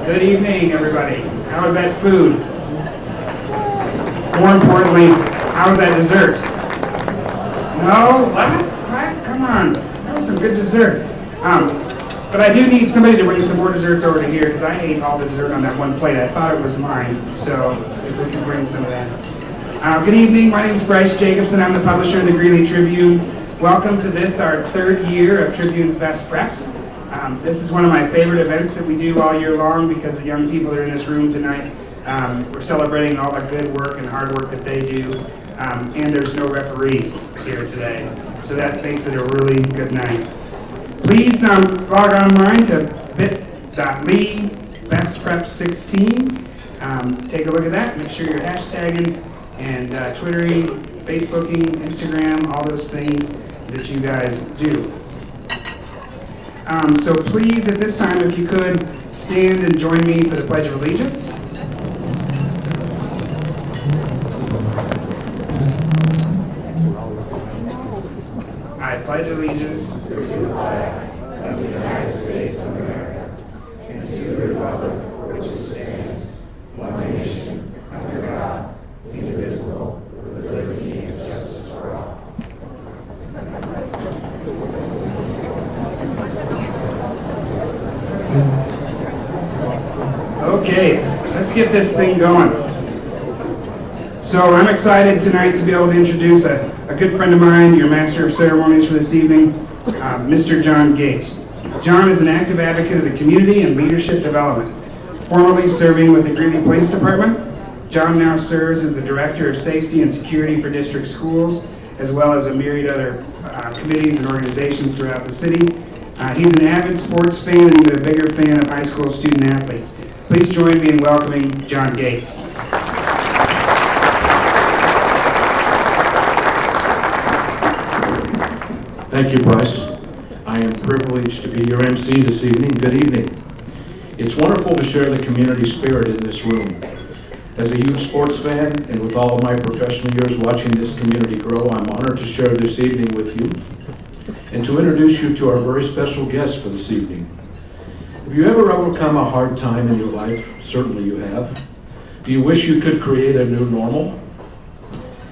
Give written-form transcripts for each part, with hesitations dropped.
Good evening, everybody. How was that food? More importantly, how was that dessert? No? What? Come on. That was some good dessert. But I do need somebody to bring some more desserts over to here because I ate all the dessert on that one plate. I thought it was mine, so if we can bring some of that. Good evening. My name is Bryce Jacobson. I'm the publisher of the Greeley Tribune. Welcome to this, our third year of Tribune's Best Preps. This is one of my favorite events that we do all year long because the young people that are in this room tonight, we're celebrating all the good work and hard work that they do, and there's no referees here today, so that makes it a really good night. Please log online to bit.ly bestprep16. Take a look at that. Make sure you're hashtagging and Twittering, Facebooking, Instagram, all those things that you guys do. So please, at this time, if you could, stand and join me for the Pledge of Allegiance. I pledge allegiance to the flag of the United States of America and to the republic for which it stands, one nation, under God, indivisible, with liberty and justice for all. Okay, let's get this thing going. So I'm excited tonight to be able to introduce a good friend of mine, your Master of Ceremonies for this evening, Mr. John Gates. John is an active advocate of the community and leadership development. Formerly serving with the Greeley Police Department, John now serves as the Director of Safety and Security for district schools, as well as a myriad other committees and organizations throughout the city. He's an avid sports fan and even a bigger fan of high school student athletes. Please join me in welcoming John Gates. Thank you, Bryce. I am privileged to be your MC this evening. Good evening. It's wonderful to share the community spirit in this room. As a huge sports fan and with all of my professional years watching this community grow, I'm honored to share this evening with you and to introduce you to our very special guest for this evening. Have you ever overcome a hard time in your life? Certainly you have. Do you wish you could create a new normal?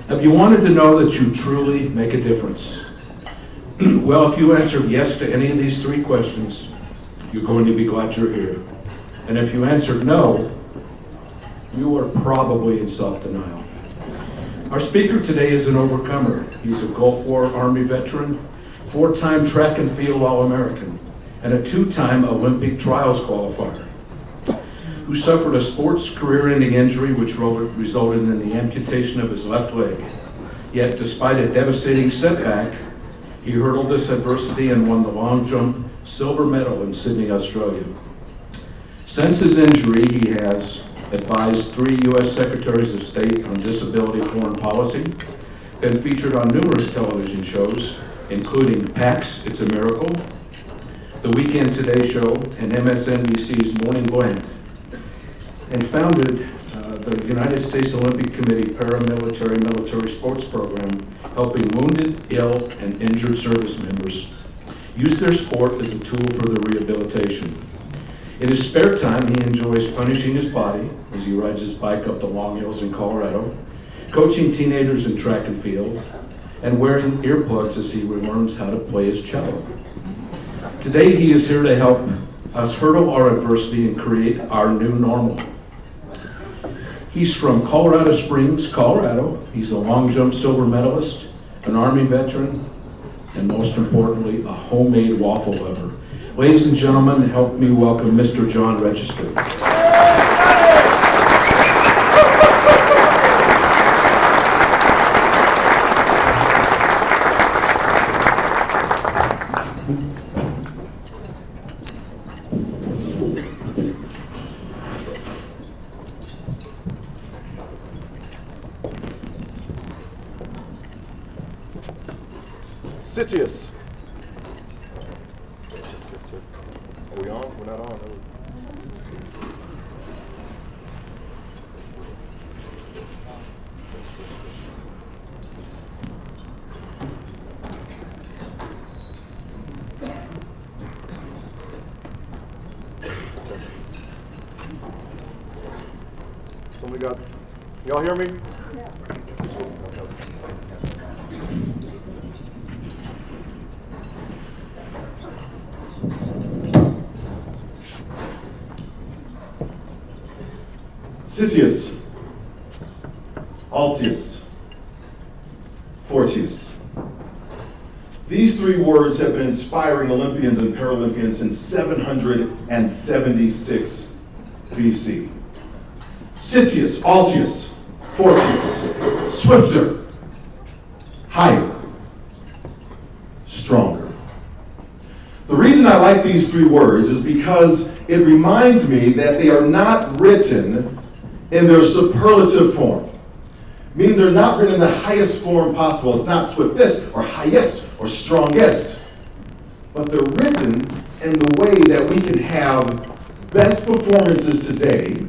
Have you wanted to know that you truly make a difference? Well, if you answered yes to any of these three questions, you're going to be glad you're here. And if you answered no, you are probably in self-denial. Our speaker today is an overcomer. He's a Gulf War Army veteran, 4-time track and field All-American, and a 2-time Olympic trials qualifier, who suffered a sports career-ending injury which resulted in the amputation of his left leg. Yet, despite a devastating setback, he hurdled this adversity and won the long jump silver medal in Sydney, Australia. Since his injury, he has advised 3 U.S. Secretaries of State on disability foreign policy, been featured on numerous television shows, including PAX, It's a Miracle, The Weekend Today Show, and MSNBC's Morning Blend, and founded the United States Olympic Committee Paramilitary Military Sports Program, helping wounded, ill, and injured service members use their sport as a tool for their rehabilitation. In his spare time, he enjoys punishing his body as he rides his bike up the long hills in Colorado, coaching teenagers in track and field, and wearing earplugs as he learns how to play his cello. Today, he is here to help us hurdle our adversity and create our new normal. He's from Colorado Springs, Colorado. He's a long jump silver medalist, an Army veteran, and most importantly, a homemade waffle lover. Ladies and gentlemen, help me welcome Mr. John Register. Sitius. Are we on? We're not on. we got, y'all hear me? Citius, Altius, Fortius. These three words have been inspiring Olympians and Paralympians since 776 BC. Citius, Altius, Fortius, swifter, higher, stronger. The reason I like these three words is because it reminds me that they are not written in their superlative form, meaning they're not written in the highest form possible. It's not swiftest or highest or strongest, but they're written in the way that we can have best performances today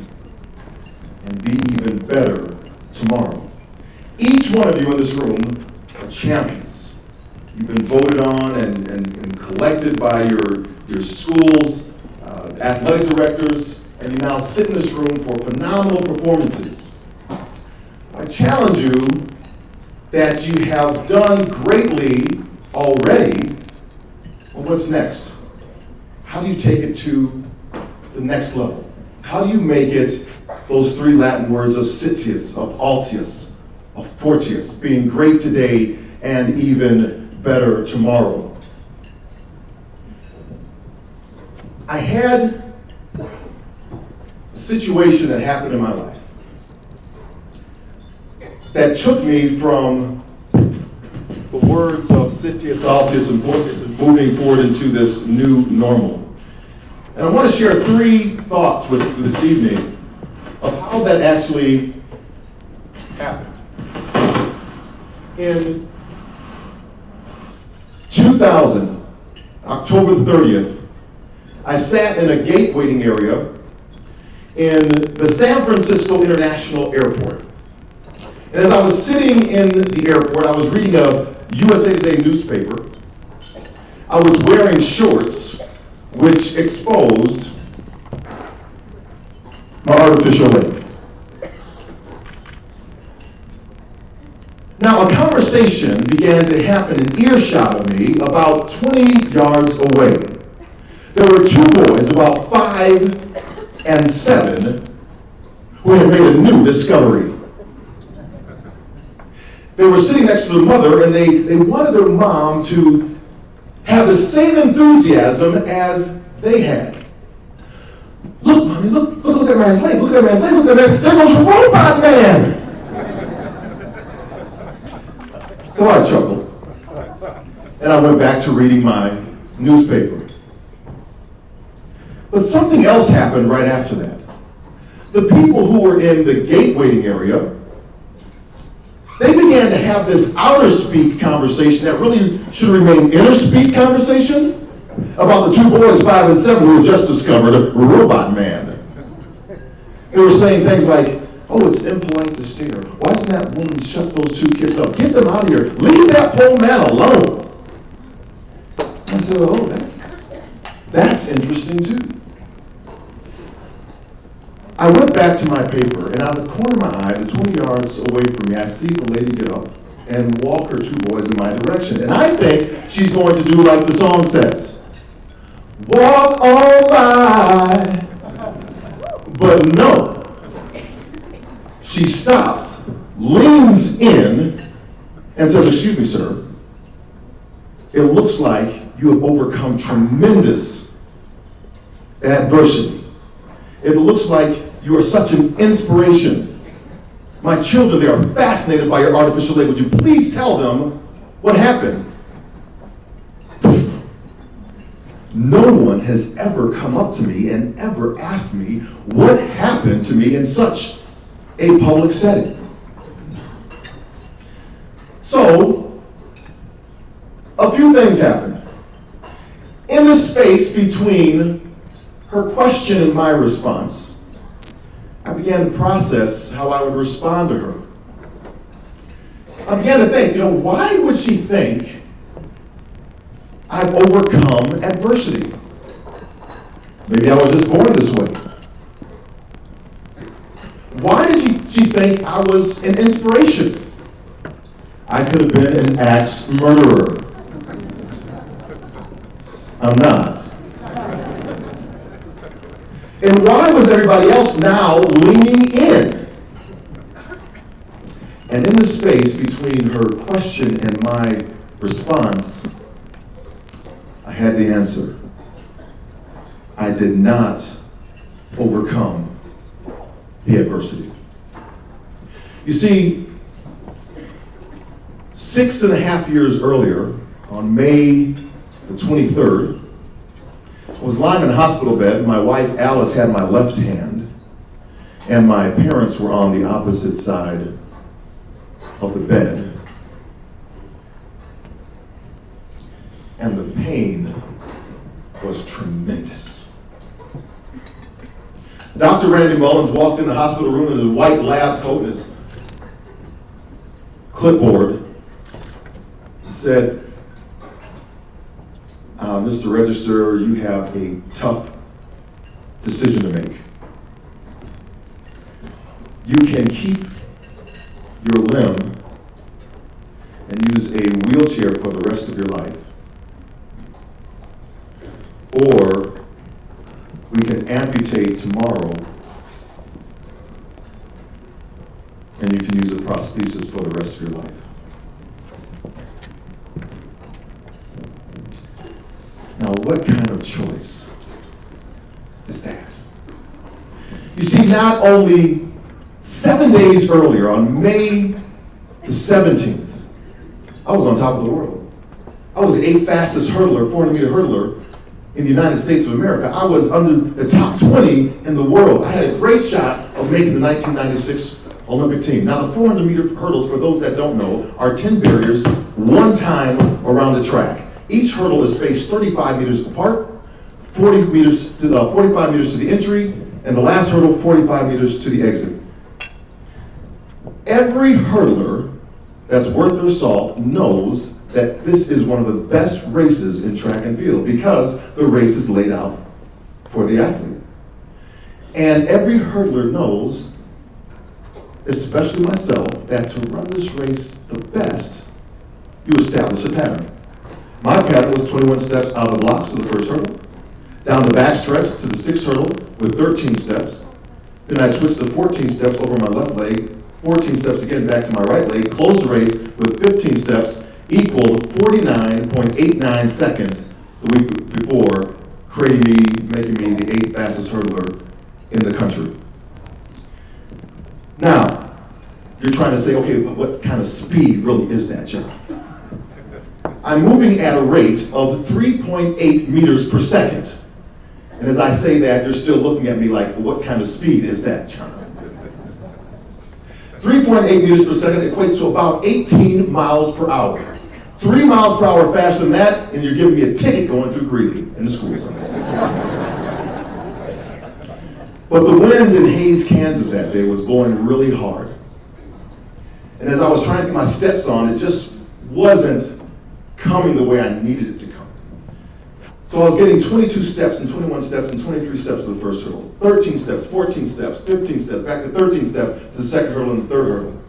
and be even better tomorrow. Each one of you in this room are champions. You've been voted on and collected by your schools, athletic directors, and you now sit in this room for phenomenal performances. I challenge you that you have done greatly already. Well, what's next? How do you take it to the next level? How do you make it those three Latin words of Citius, of Altius, of Fortius, being great today and even better tomorrow? I had a situation that happened in my life that took me from the words of Citius, Altius, and Fortius and moving forward into this new normal. And I want to share three thoughts with you this evening of how that actually happened. In 2000, October 30th, I sat in a gate waiting area in the San Francisco International Airport. And as I was sitting in the airport, I was reading a USA Today newspaper. I was wearing shorts which exposed my artificial leg. Now, a conversation began to happen in earshot of me about 20 yards away. There were two boys, about 5 and 7, who had made a new discovery. They were sitting next to their mother, and they wanted their mom to have the same enthusiasm as they had. Look, Mommy, look at that man's leg, look at that man's leg, look at that man. There goes Robot Man! So I chuckled, and I went back to reading my newspaper. But something else happened right after that. The people who were in the gate waiting area, they began to have this outer speak conversation that really should remain inner speak conversation about the two boys, 5 and 7, who had just discovered a Robot Man. They were saying things like, oh, it's impolite to stare. Why doesn't that woman shut those two kids up? Get them out of here. Leave that poor man alone. I said, oh, that's interesting too. I went back to my paper, and out of the corner of my eye, the 20 yards away from me, I see the lady get up and walk her two boys in my direction. And I think she's going to do like the song says, walk on by. But no. She stops, leans in, and says, excuse me, sir. It looks like you have overcome tremendous adversity. It looks like you are such an inspiration. My children, they are fascinated by your artificial leg. Would you please tell them what happened? No one has ever come up to me and ever asked me what happened to me in such a public setting. So, a few things happened. In the space between her question and my response, I began to process how I would respond to her. I began to think, why would she think I've overcome adversity? Maybe I was just born this way. Why did she think I was an inspiration? I could have been an axe murderer. I'm not. And why was everybody else now leaning in? And in the space between her question and my response, I had the answer. I did not overcome the adversity. You see, 6.5 years earlier, on May the 23rd, I was lying in a hospital bed. My wife Alice had my left hand, and my parents were on the opposite side of the bed. And the pain was tremendous. Dr. Randy Mullins walked in the hospital room in his white lab coat and his clipboard and said, Mr. Register, you have a tough decision to make. You can keep your limb and use a wheelchair for the rest of your life, or we can amputate tomorrow and you can use a prosthesis for the rest of your life. Now, what kind of choice is that? You see, not only 7 days earlier, on May the 17th, I was on top of the world. I was the 8th fastest hurdler, 400-meter hurdler in the United States of America. I was under the top 20 in the world. I had a great shot of making the 1996 Olympic team. Now, the 400-meter hurdles, for those that don't know, are 10 barriers, one time around the track. Each hurdle is spaced 35 meters apart, 45 meters to the entry, and the last hurdle 45 meters to the exit. Every hurdler that's worth their salt knows that this is one of the best races in track and field because the race is laid out for the athlete. And every hurdler knows, especially myself, that to run this race the best, you establish a pattern. My pattern was 21 steps out of the blocks to the first hurdle, down the back stretch to the sixth hurdle with 13 steps. Then I switched to 14 steps over my left leg, 14 steps again back to my right leg, closed the race with 15 steps, equaled 49.89 seconds the week before, making me the 8th fastest hurdler in the country. Now, you're trying to say, okay, what kind of speed really is that, John? I'm moving at a rate of 3.8 meters per second. And as I say that, you're still looking at me like, well, what kind of speed is that, John? 3.8 meters per second equates to about 18 miles per hour. 3 miles per hour faster than that, and you're giving me a ticket going through Greeley in the school zone. But the wind in Hays, Kansas that day was blowing really hard. And as I was trying to get my steps on, it just wasn't coming the way I needed it to come. So I was getting 22 steps and 21 steps and 23 steps to the first hurdle, 13 steps, 14 steps, 15 steps, back to 13 steps to the second hurdle and the third hurdle.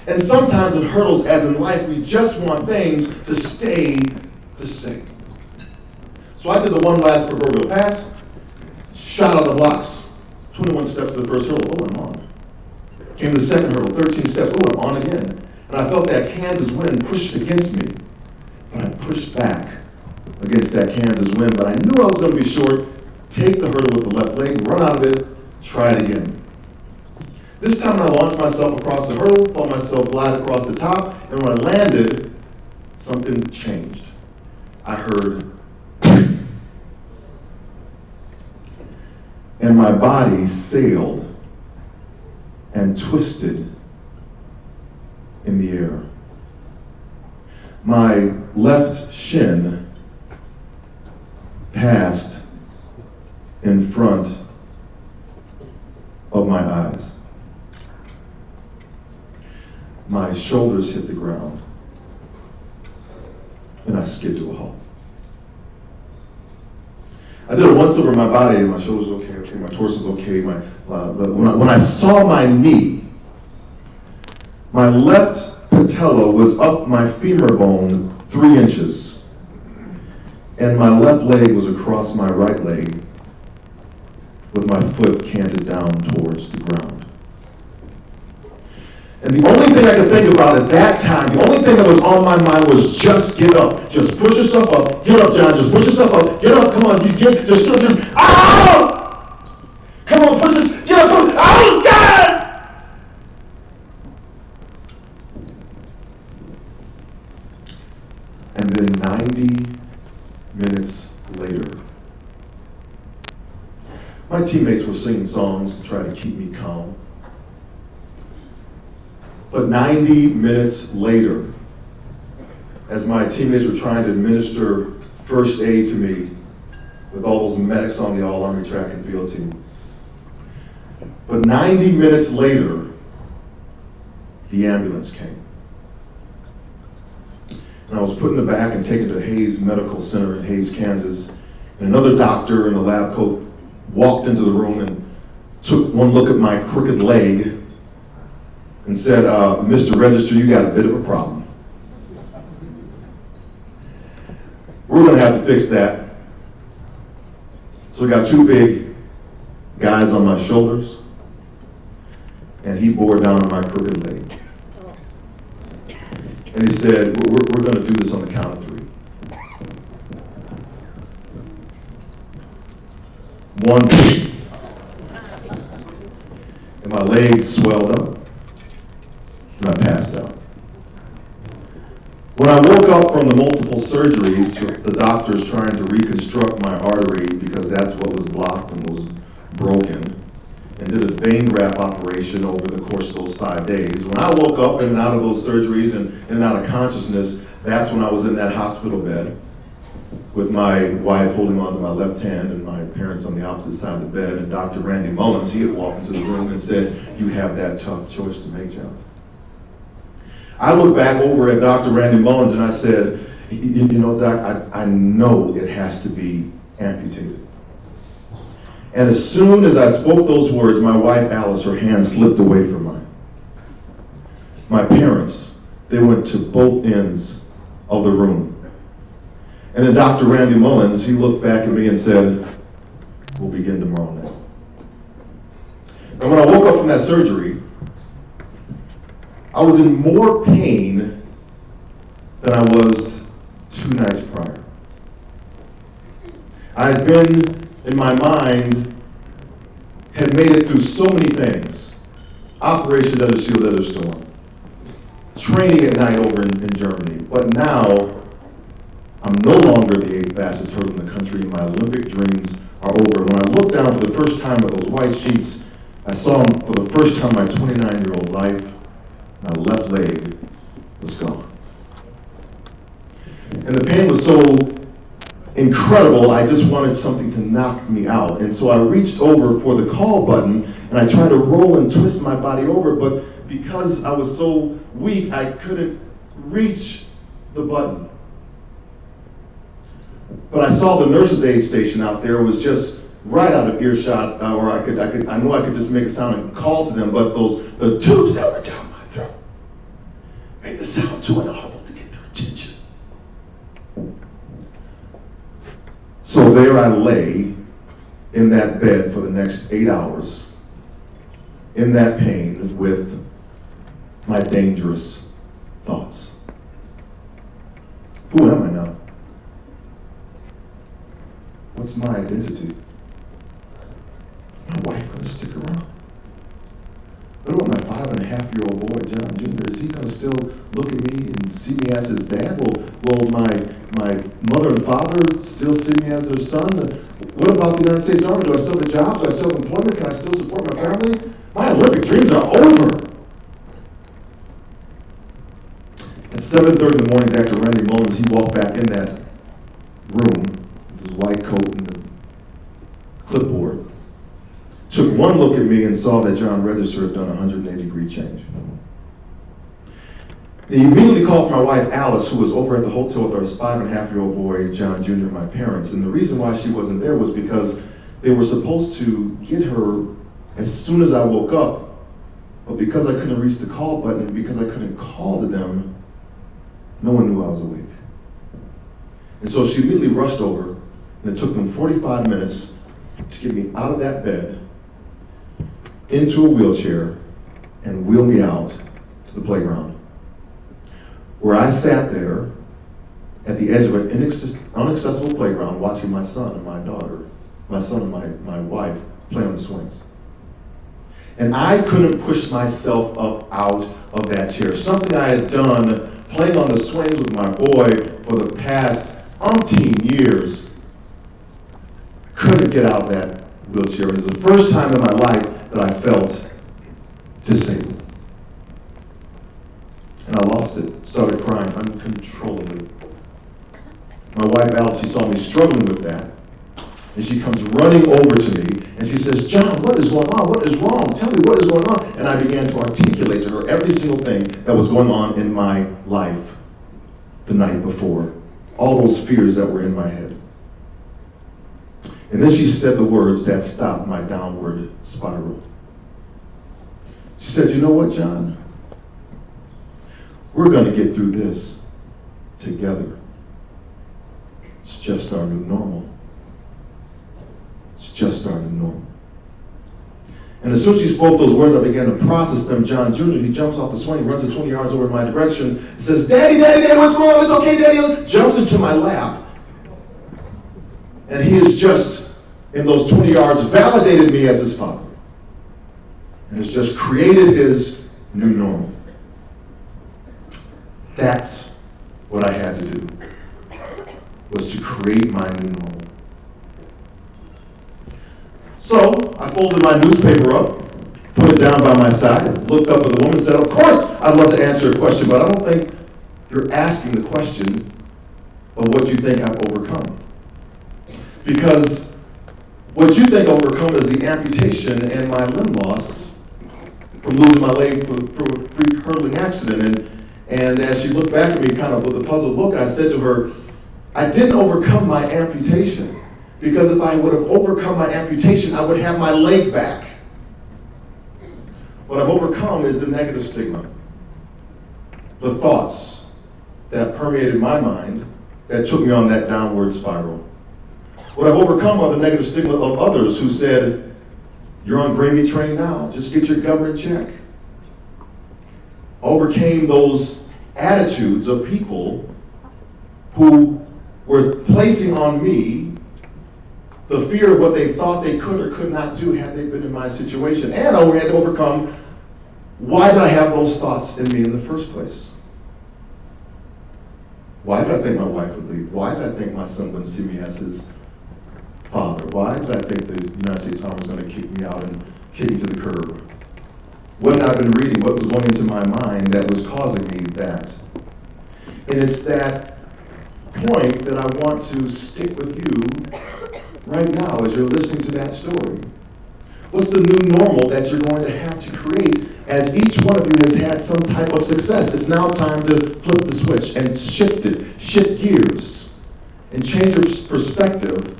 And sometimes in hurdles, as in life, we just want things to stay the same. So I did the one last proverbial pass, shot out the blocks, 21 steps to the first hurdle, oh, I'm on. Came to the second hurdle, 13 steps, oh, I'm on again. And I felt that Kansas wind push against me. But I pushed back against that Kansas wind, but I knew I was going to be short. Take the hurdle with the left leg, run out of it, try it again. This time I launched myself across the hurdle, felt myself glide across the top, and when I landed, something changed. I heard, and my body sailed and twisted in the air. My left shin passed in front of my eyes. My shoulders hit the ground, and I skid to a halt. I did it once over my body, and my shoulders okay, my torso's okay. When I saw my knee, my left patella was up my femur bone 3 inches, and my left leg was across my right leg, with my foot canted down towards the ground. And the only thing I could think about at that time, the only thing that was on my mind was just get up. Just push yourself up. Get up, John. Just push yourself up. Get up. Come on. Just ow! Come on, push this. Get up. Come on. Oh, God! And then 90 minutes later, my teammates were singing songs to try to keep me calm. But 90 minutes later, as my teammates were trying to administer first aid to me with all those medics on the All-Army track and field team, but 90 minutes later, the ambulance came. And I was put in the back and taken to Hayes Medical Center in Hayes, Kansas. And another doctor in a lab coat walked into the room and took one look at my crooked leg and said, Mr. Register, you got a bit of a problem. We're going to have to fix that. So we got 2 big guys on my shoulders, and he bore down on my crooked leg. And he said, we're going to do this on the count of 3. 1, and my leg swelled up. And I passed out. When I woke up from the multiple surgeries, the doctors trying to reconstruct my artery because that's what was blocked and was broken, and did a vein graft operation over the course of those 5 days. When I woke up in and out of those surgeries and in and out of consciousness, that's when I was in that hospital bed with my wife holding onto my left hand and my parents on the opposite side of the bed, and Dr. Randy Mullins, he had walked into the room and said, you have that tough choice to make, John. I looked back over at Dr. Randy Mullins and I said, you know, Doc, I know it has to be amputated. And as soon as I spoke those words, my wife Alice, her hand slipped away from mine. My parents, they went to both ends of the room. And then Dr. Randy Mullins, he looked back at me and said, we'll begin tomorrow night. And when I woke up from that surgery, I was in more pain than I was 2 nights prior. I had been, in my mind, had made it through so many things. Operation Desert Shield, Desert Storm. Training at night over in Germany. But now, I'm no longer the 8th fastest hurdler in the country. My Olympic dreams are over. When I looked down for the first time at those white sheets, I saw for the first time my 29-year-old life. My left leg was gone. And the pain was so incredible, I just wanted something to knock me out. And so I reached over for the call button, and I tried to roll and twist my body over, but because I was so weak, I couldn't reach the button. But I saw the nurse's aid station out there was just right out of earshot, or I knew I could just make a sound and call to them, but the tubes that were down my throat made the sound too inaudible to get their attention. So there I lay in that bed for the next 8 hours, in that pain with my dangerous thoughts. Who am I now? What's my identity? Is my wife going to stick around? What about my 5.5-year-old boy, John Jr.? Is he going to still look at me and see me as his dad? Will my mother and father still see me as their son? What about the United States Army? Do I still have a job? Do I still have employment? Can I still support my family? My Olympic dreams are over. At 7:30 in the morning, Dr. Randy Mullins, he walked back in that room with his white coat and the clipboard, took one look at me and saw that John Register had done a 180-degree change. He immediately called for my wife, Alice, who was over at the hotel with our 5.5-year-old boy, John Jr., and my parents. And the reason why she wasn't there was because they were supposed to get her as soon as I woke up. But because I couldn't reach the call button and because I couldn't call to them, no one knew I was awake. And so she immediately rushed over, and it took them 45 minutes to get me out of that bed, into a wheelchair, and wheel me out to the playground, where I sat there at the edge of an inaccessible playground watching my son and my daughter, my son and my wife play on the swings. And I couldn't push myself up out of that chair. Something I had done playing on the swings with my boy for the past umpteen years. Couldn't get out of that wheelchair. It was the first time in my life that I felt disabled. And I lost it. Started crying uncontrollably. My wife Alice, she saw me struggling with that. And she comes running over to me and she says, "John, what is going on? What is wrong? Tell me what is going on." And I began to articulate to her every single thing that was going on in my life the night before. All those fears that were in my head. And then she said the words that stopped my downward spiral. She said, "You know what, John? We're going to get through this together. It's just our new normal. It's just our new normal." And as soon as she spoke those words, I began to process them. John Jr., he jumps off the swing, runs the 20 yards over in my direction, says, Daddy, what's wrong? It's okay, Daddy. Jumps into my lap. And he has just, in those 20 yards, validated me as his father. And has just created his new normal. That's what I had to do, was to create my new normal. So I folded my newspaper up, put it down by my side, looked up at the woman and said, "Of course, I'd love to answer a question, but I don't think you're asking the question of what you think I've overcome. Because what you think I've overcome is the amputation and my limb loss from losing my leg for a freak hurdling accident." And as she looked back at me kind of with a puzzled look, I said to her, "I didn't overcome my amputation. Because if I would have overcome my amputation, I would have my leg back. What I've overcome is the negative stigma. The thoughts that permeated my mind that took me on that downward spiral. What I've overcome are the negative stigma of others who said, you're on gravy train now, just get your government check. I overcame those attitudes of people who were placing on me the fear of what they thought they could or could not do had they been in my situation. And I had to overcome, why did I have those thoughts in me in the first place? Why did I think my wife would leave? Why did I think my son wouldn't see me as his father? Why did I think the United States Army was going to kick me out and kick me to the curb? What had I been reading? What was going into my mind that was causing me that? And it's that point that I want to stick with you right now as you're listening to that story. What's the new normal that you're going to have to create as each one of you has had some type of success? It's now time to flip the switch and shift gears, and change your perspective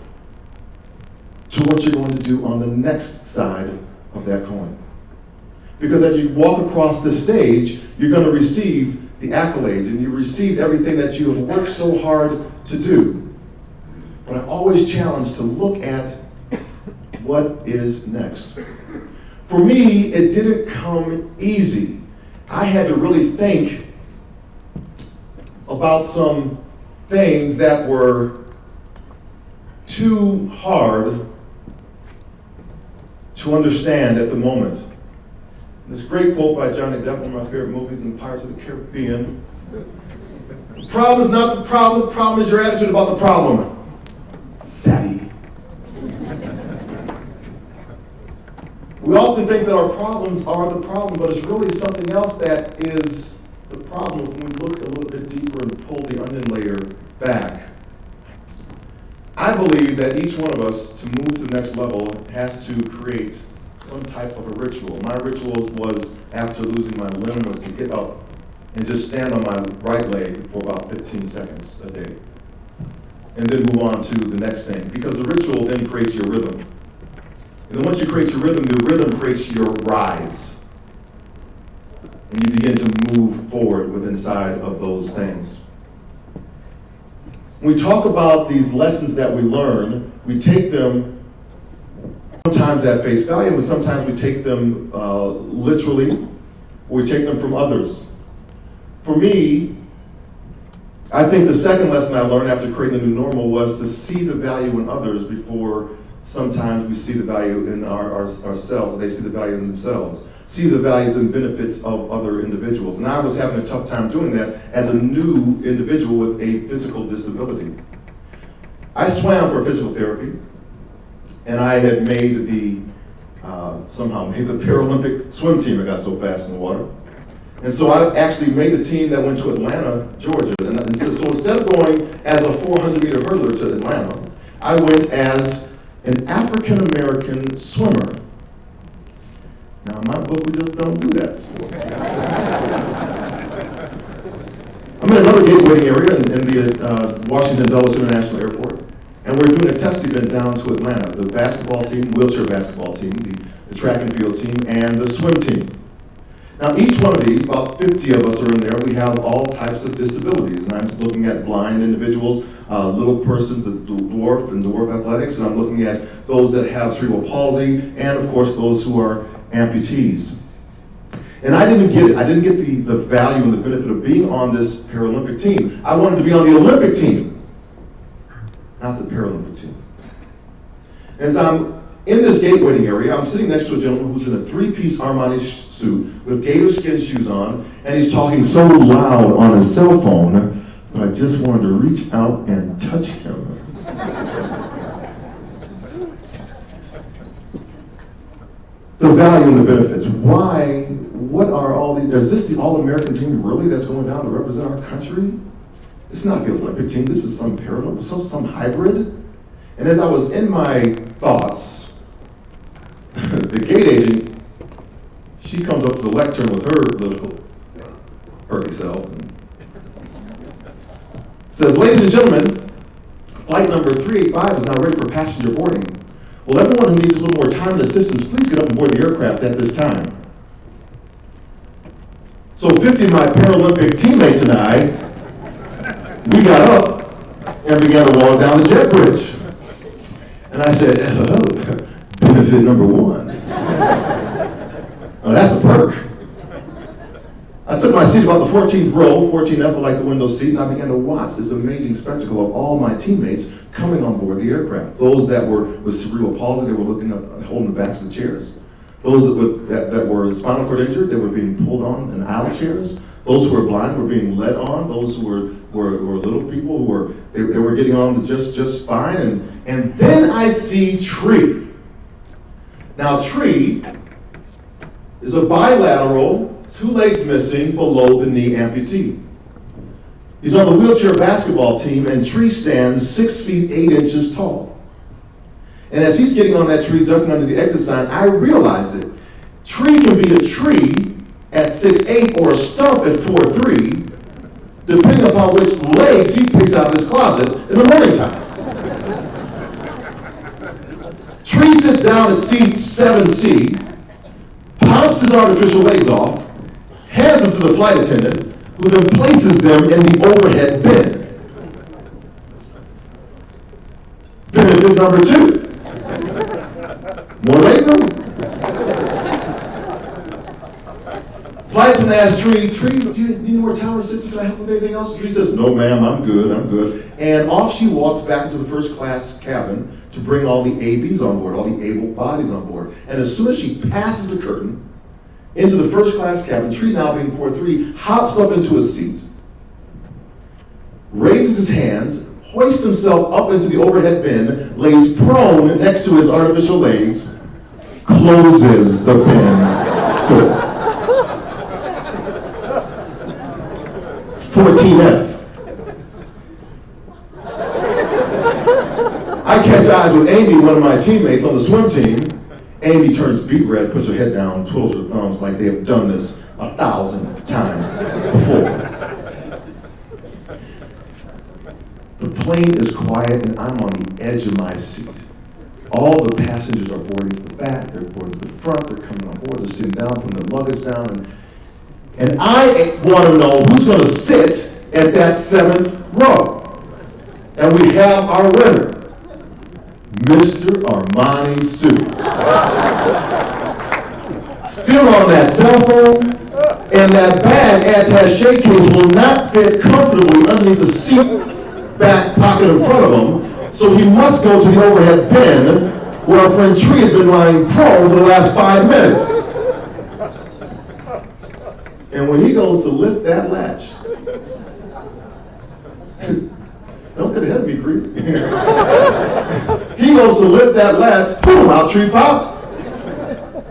to what you're going to do on the next side of that coin. Because as you walk across this stage, you're going to receive the accolades, and you received everything that you have worked so hard to do. But I always challenge to look at what is next. For me, it didn't come easy. I had to really think about some things that were too hard to understand at the moment. This great quote by Johnny Depp, one of my favorite movies in Pirates of the Caribbean. The problem is not the problem is your attitude about the problem. Savvy. We often think that our problems are the problem, but it's really something else that is the problem when we look a little bit deeper and pull the onion layer back. I believe that each one of us, to move to the next level, has to create some type of a ritual. My ritual was, after losing my limb, was to get up and just stand on my right leg for about 15 seconds a day. And then move on to the next thing. Because the ritual then creates your rhythm. And then once you create your rhythm, the rhythm creates your rise. And you begin to move forward with inside of those things. When we talk about these lessons that we learn, we take them sometimes at face value, and sometimes we take them literally, or we take them from others. For me, I think the second lesson I learned after creating the new normal was to see the value in others before sometimes we see the value in ourselves, or they see the value in themselves. See the values and benefits of other individuals. And I was having a tough time doing that as a new individual with a physical disability. I swam for physical therapy, and I had made somehow made the Paralympic swim team. I got so fast in the water. And so I actually made the team that went to Atlanta, Georgia. And so instead of going as a 400-meter hurdler to Atlanta, I went as an African-American swimmer. Now, in my book, we just don't do that sport. I'm in another gate waiting area in the Washington Dulles International Airport, and we're doing a test event down to Atlanta. The basketball team, wheelchair basketball team, the track and field team, and the swim team. Now, each one of these, about 50 of us are in there, we have all types of disabilities. And I'm looking at blind individuals, little persons, the dwarf and dwarf athletics, and I'm looking at those that have cerebral palsy, and of course those who are amputees. And I didn't get it. I didn't get the value and the benefit of being on this Paralympic team. I wanted to be on the Olympic team, not the Paralympic team. As I'm in this gate waiting area, I'm sitting next to a gentleman who's in a three-piece Armani suit with gator skin shoes on, and he's talking so loud on his cell phone that I just wanted to reach out and touch him. The value and the benefits. Why? What are all these? Is this the all-American team really that's going down to represent our country? It's not the Olympic team. This is some Paralympic, some hybrid. And as I was in my thoughts, the gate agent, she comes up to the lectern with her little perky self and says, "Ladies and gentlemen, flight number 385 is now ready for passenger boarding. Will everyone who needs a little more time and assistance please get up and board the aircraft at this time?" So 50 of my Paralympic teammates and I, we got up and began to walk down the jet bridge. And I said, "Hello, benefit number one." Now that's a perk. I took my seat about the 14th row, 14F, like the window seat, and I began to watch this amazing spectacle of all my teammates coming on board the aircraft. Those that were with cerebral palsy, they were looking up, holding the backs of the chairs. Those that were spinal cord injured, they were being pulled on in aisle chairs. Those who were blind were being led on. Those who were little people who were getting on just fine. And then I see Tree. Now Tree is a bilateral, 2 legs missing, below the knee amputee. He's on the wheelchair basketball team, and Tree stands 6 feet 8 inches tall. And as he's getting on that tree, ducking under the exit sign, I realize it. Tree can be a tree at 6'8" or a stump at 4'3", depending upon which legs he picks out of his closet in the morning time. Tree sits down at seat 7C, pops his artificial legs off, hands them to the flight attendant, who then places them in the overhead bin. Benefit number 2. More leg room. Flight attendant asks Tree, "Do you need more tower assistance? Can I help with anything else?" Tree says, "No, ma'am, I'm good. And off she walks back into the first class cabin to bring all the ABs on board, all the able bodies on board. And as soon as she passes the curtain into the first class cabin, Tree, now being 4'3", hops up into a seat, raises his hands, hoists himself up into the overhead bin, lays prone next to his artificial legs, closes the bin door. 14F. I catch eyes with Amy, one of my teammates on the swim team. Amy turns beet red, puts her head down, twiddles her thumbs like they have done this 1,000 times before. The plane is quiet and I'm on the edge of my seat. All the passengers are boarding to the back, they're boarding to the front, they're coming on board, they're sitting down, putting their luggage down, and I want to know who's going to sit at that 7th row. And we have our winner, Mr. Armani Sue. Still on that cell phone, and that bag attaché case will not fit comfortably underneath the seat back pocket in front of him, so he must go to the overhead bin where our friend Tree has been lying prone for the last 5 minutes. And when he goes to lift that latch, don't get ahead of me, Cree. He goes to lift that latch, boom, out Tree pops.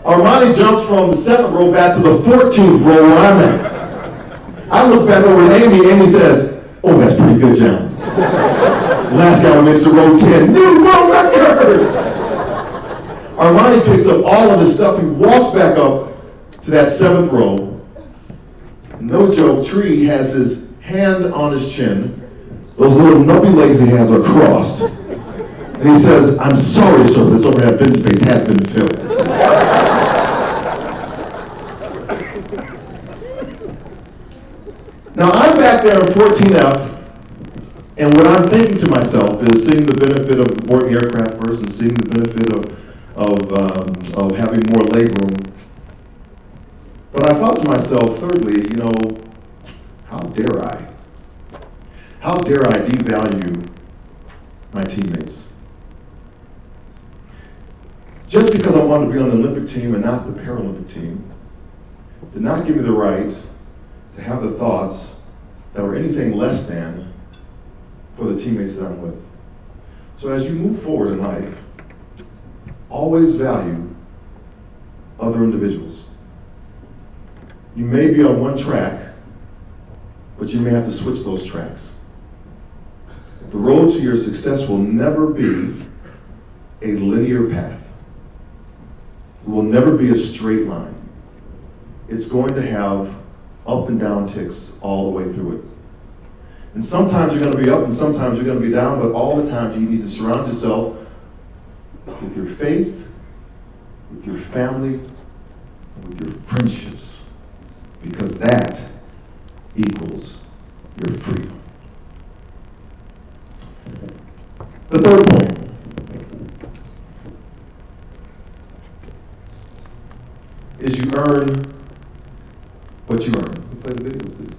Armani jumps from the 7th row back to the 14th row where I'm at. I look back over at Amy, Amy says, oh, that's pretty good, John. Last guy made it to row 10, new world record! Armani picks up all of his stuff, he walks back up to that 7th row. No joke, Tree has his hand on his chin. Those little nubby legs he has are crossed. And he says, I'm sorry, sir, but this overhead bin space has been filled. Now, I'm back there in 14F, and what I'm thinking to myself is seeing the benefit of boarding the aircraft first and seeing the benefit of having more legroom. But I thought to myself, thirdly, how dare I? How dare I devalue my teammates? Just because I wanted to be on the Olympic team and not the Paralympic team did not give me the right to have the thoughts that were anything less than for the teammates that I'm with. So as you move forward in life, always value other individuals. You may be on one track, but you may have to switch those tracks. The road to your success will never be a linear path. It will never be a straight line. It's going to have up and down ticks all the way through it. And sometimes you're going to be up and sometimes you're going to be down, but all the time you need to surround yourself with your faith, with your family, and with your friendships, because that equals your freedom. The third point is you earn what you earn. Can you play the video, please?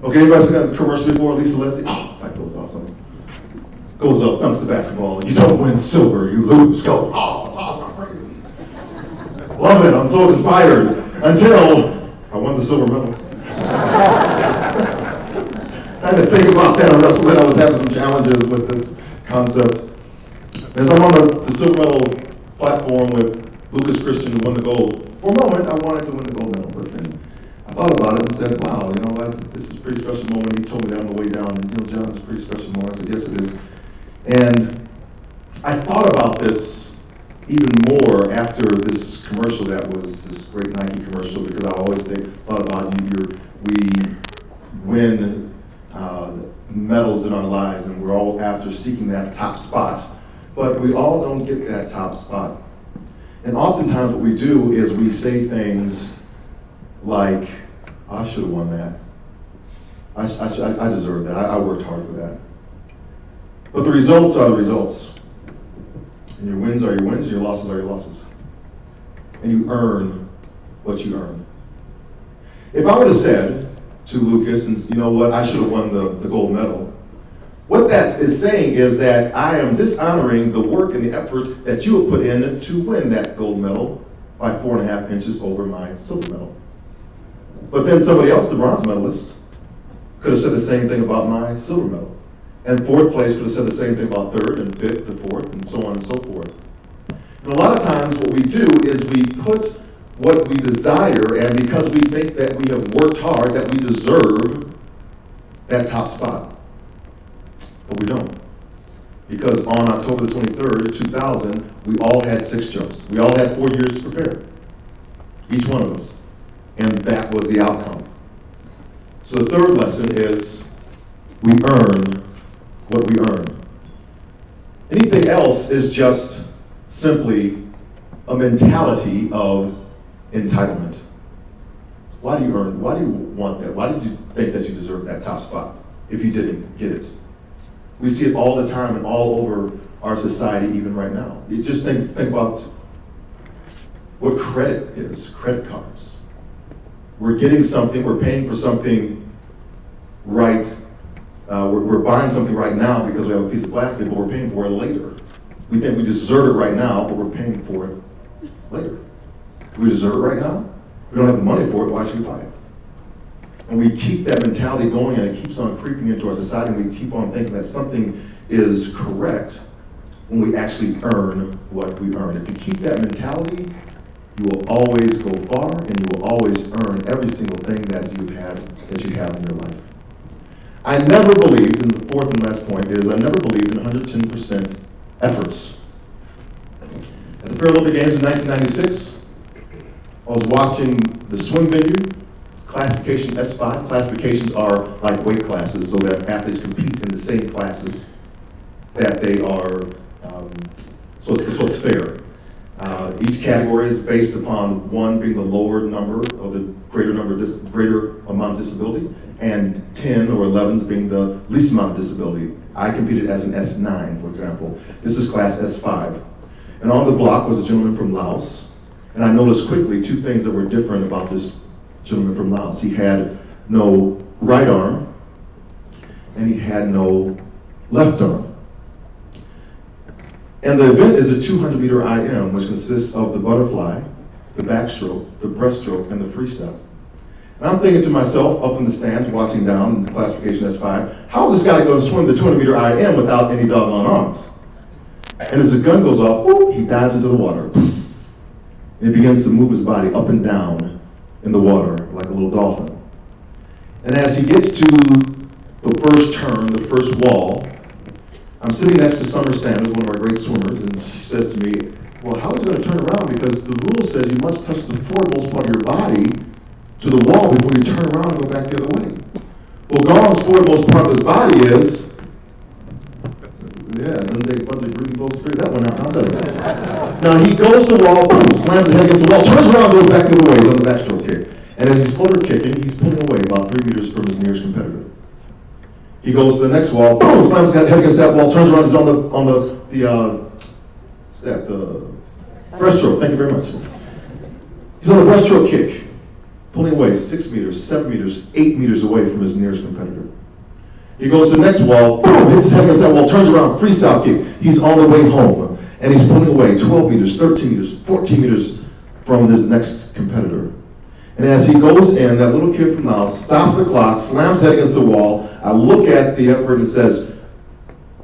Okay, anybody seen that commercial before? Lisa Leslie? Oh, that goes awesome. Goes up, dunks the basketball. You don't win silver, you lose gold. Oh, it's awesome. I'm crazy. Love it. I'm so inspired. Until I won the silver medal. I had to think about that in wrestling. I was having some challenges with this concept. As I'm on the silver medal platform with Lucas Christian, who won the gold, for a moment I wanted to win the gold medal, but then I thought about it and said, wow, this is a pretty special moment. He told me that on the way down, John, it's a pretty special moment. I said, yes, it is. And I thought about this even more after this commercial that was this great Nike commercial, because I always thought about we win medals in our lives, and we're all after seeking that top spot, but we all don't get that top spot. And oftentimes what we do is we say things like, I should have won that. I deserve that. I worked hard for that. But the results are the results. And your wins are your wins, and your losses are your losses. and you earn what you earn. If I would have said to Lucas, and you know what, I should have won the gold medal, what that is saying is that I am dishonoring the work and the effort that you have put in to win that gold medal by 4.5 inches over my silver medal. But then somebody else, the bronze medalist, could have said the same thing about my silver medal. And fourth place could have said the same thing about third and fifth to fourth and so on and so forth. And a lot of times what we do is we put what we desire, and because we think that we have worked hard, that we deserve that top spot. But we don't. Because on October the 23rd, 2000, we all had 6 jumps. We all had 4 years to prepare. Each one of us. And that was the outcome. So the third lesson is we earn what we earn. Anything else is just simply a mentality of entitlement. Why do you earn? Why do you want that? Why did you think that you deserved that top spot if you didn't get it? We see it all the time and all over our society even right now. You just think about what credit is, credit cards. We're getting something, we're paying for something right, we're buying something right now because we have a piece of plastic, but we're paying for it later. We think we deserve it right now, but we're paying for it later. Do we deserve it right now? If we don't have the money for it, why should we buy it? And we keep that mentality going, and it keeps on creeping into our society, and we keep on thinking that something is correct when we actually earn what we earn. If you keep that mentality, you will always go far, and you will always earn every single thing that you have in your life. I never believed, and the fourth and last point is, I never believed in 110% efforts. At the Paralympic Games in 1996, I was watching the swim venue, classification S5. Classifications are like weight classes so that athletes compete in the same classes that they are, so it's fair. Each category is based upon 1 being the lower number or the greater amount of disability, and 10 or 11s being the least amount of disability. I competed as an S9, for example. This is class S5. And on the block was a gentleman from Laos. And I noticed quickly 2 things that were different about this gentleman from Laos. He had no right arm, and he had no left arm. And the event is a 200-meter IM, which consists of the butterfly, the backstroke, the breaststroke, and the freestyle. And I'm thinking to myself, up in the stands, watching down in the classification S5, how is this guy going to swim the 200-meter IM without any doggone arms? And as the gun goes off, whoop, he dives into the water. And he begins to move his body up and down in the water like a little dolphin. And as he gets to the first turn, the first wall, I'm sitting next to Summer Sanders, one of our great swimmers, and she says to me, well, how is he going to turn around? Because the rule says you must touch the foremost part of your body to the wall before you turn around and go back the other way. Well, Gaul's foremost part of his body is, yeah, doesn't take a bunch of breathing folks to figure that one out, now does it? Now he goes to the wall, boom, slams his head against the wall, turns around, goes back the other way, he's on the backstroke kick. And as he's flutter kicking, he's pulling away about 3 meters from his nearest competitor. He goes to the next wall, boom, slams his head against that wall, turns around, he's on the breaststroke, thank you very much. He's on the breaststroke kick, pulling away 6 meters, 7 meters, 8 meters away from his nearest competitor. He goes to the next wall, boom, hits his head against that wall, turns around, freestyle kick. He's on the way home, and he's pulling away 12 meters, 13 meters, 14 meters from his next competitor. And as he goes in, that little kid from Laos stops the clock, slams his head against the wall. I look at the effort and it says,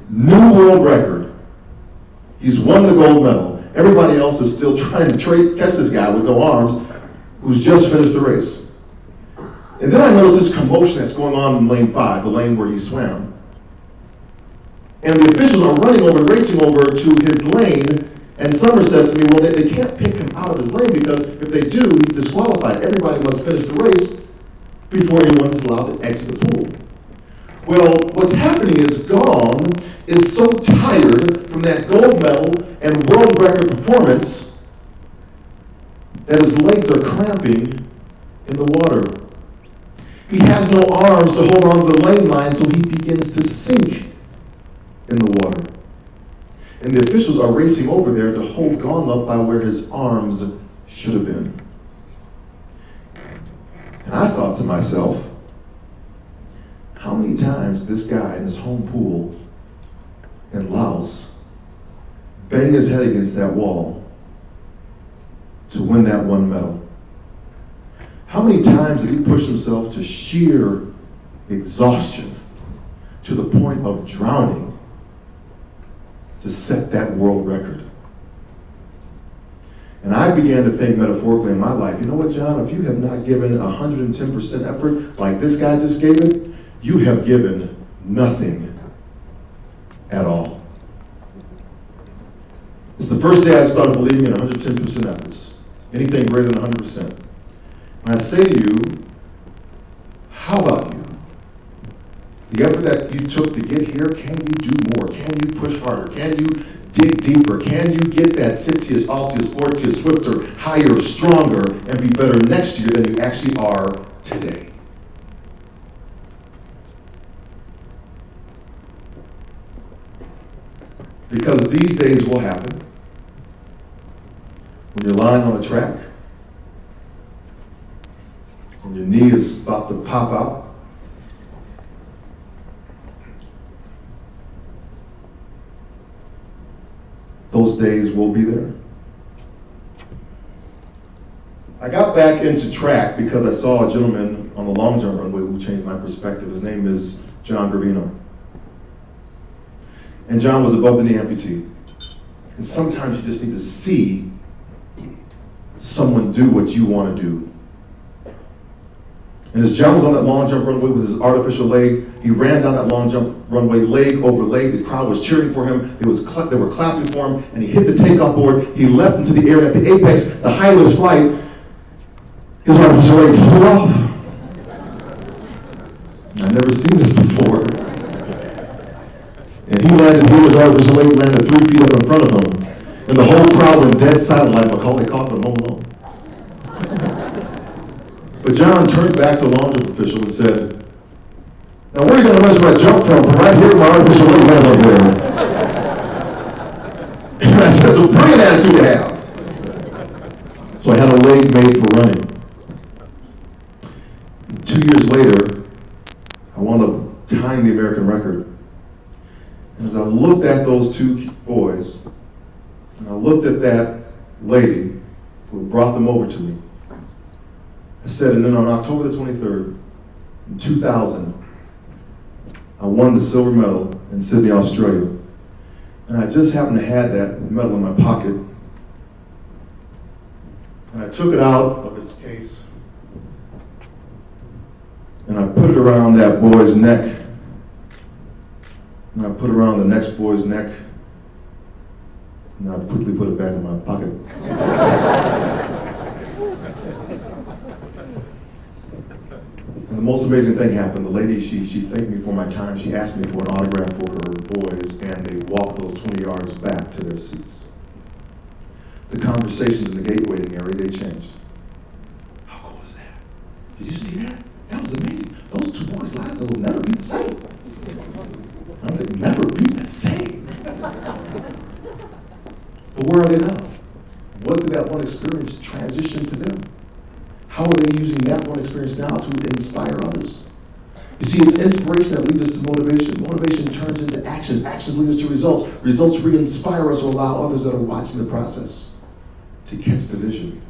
new world record. He's won the gold medal. Everybody else is still trying to catch this guy with no arms who's just finished the race. And then I notice this commotion that's going on in lane 5, the lane where he swam. And the officials are running over, racing over to his lane, and Summer says to me, well, they can't pick him out of his lane because if they do, he's disqualified. Everybody must finish the race before anyone is allowed to exit the pool. Well, what's happening is Gong is so tired from that gold medal and world record performance that his legs are cramping in the water. He has no arms to hold on to the lane line, so he begins to sink in the water. And the officials are racing over there to hold Gong up by where his arms should have been. And I thought to myself, how many times this guy in his home pool in Laos banged his head against that wall to win that one medal? How many times did he push himself to sheer exhaustion to the point of drowning to set that world record? And I began to think metaphorically in my life, you know what, John, if you have not given 110% effort like this guy just gave it, you have given nothing at all. It's the first day I've started believing in 110% efforts, anything greater than 100%. And I say to you, how about you? The effort that you took to get here, can you do more? Can you push harder? Can you dig deeper? Can you get that Sitius, Altius, Fortius, swifter, higher, stronger, and be better next year than you actually are today? Because these days will happen when you're lying on a track, when your knee is about to pop out, those days will be there. I got back into track because I saw a gentleman on the long jump runway who changed my perspective. His name is John Gravino. And John was above the knee amputee. And sometimes you just need to see someone do what you want to do. And as John was on that long jump runway with his artificial leg, he ran down that long jump runway leg over leg. The crowd was cheering for him. They were clapping for him. And he hit the takeoff board. He leapt into the air. And at the apex, the height of his flight, his artificial leg flew off. I've never seen this before. And he landed here, his artificial leg landed 3 feet up in front of him. And the whole crowd went dead silent like Macaulay Culkin Home Alone. But John turned back to the long jump official and said, now where are you going to measure my jump from? From right here, my artificial leg lands up there. And I said, it's a brilliant attitude to have. So I had a leg made for running. 2 years later, I wound up tying the American record. And as I looked at those 2 boys, and I looked at that lady who brought them over to me, I said, and then on October the 23rd, in 2000, I won the silver medal in Sydney, Australia. And I just happened to have that medal in my pocket. And I took it out of its case, and I put it around that boy's neck. And I put it around the next boy's neck. And I quickly put it back in my pocket. And the most amazing thing happened. The lady, she thanked me for my time. She asked me for an autograph for her boys, and they walked those 20 yards back to their seats. The conversations in the gate waiting area, they changed. How cool is that? Did you see that? That was amazing. Those 2 boys' lives will never be the same. I don't think never be the same. But where are they now? What did that one experience transition to them? How are they using that one experience now to inspire others? You see, it's inspiration that leads us to motivation. Motivation turns into actions. Actions lead us to results. Results re-inspire us or allow others that are watching the process to catch the vision.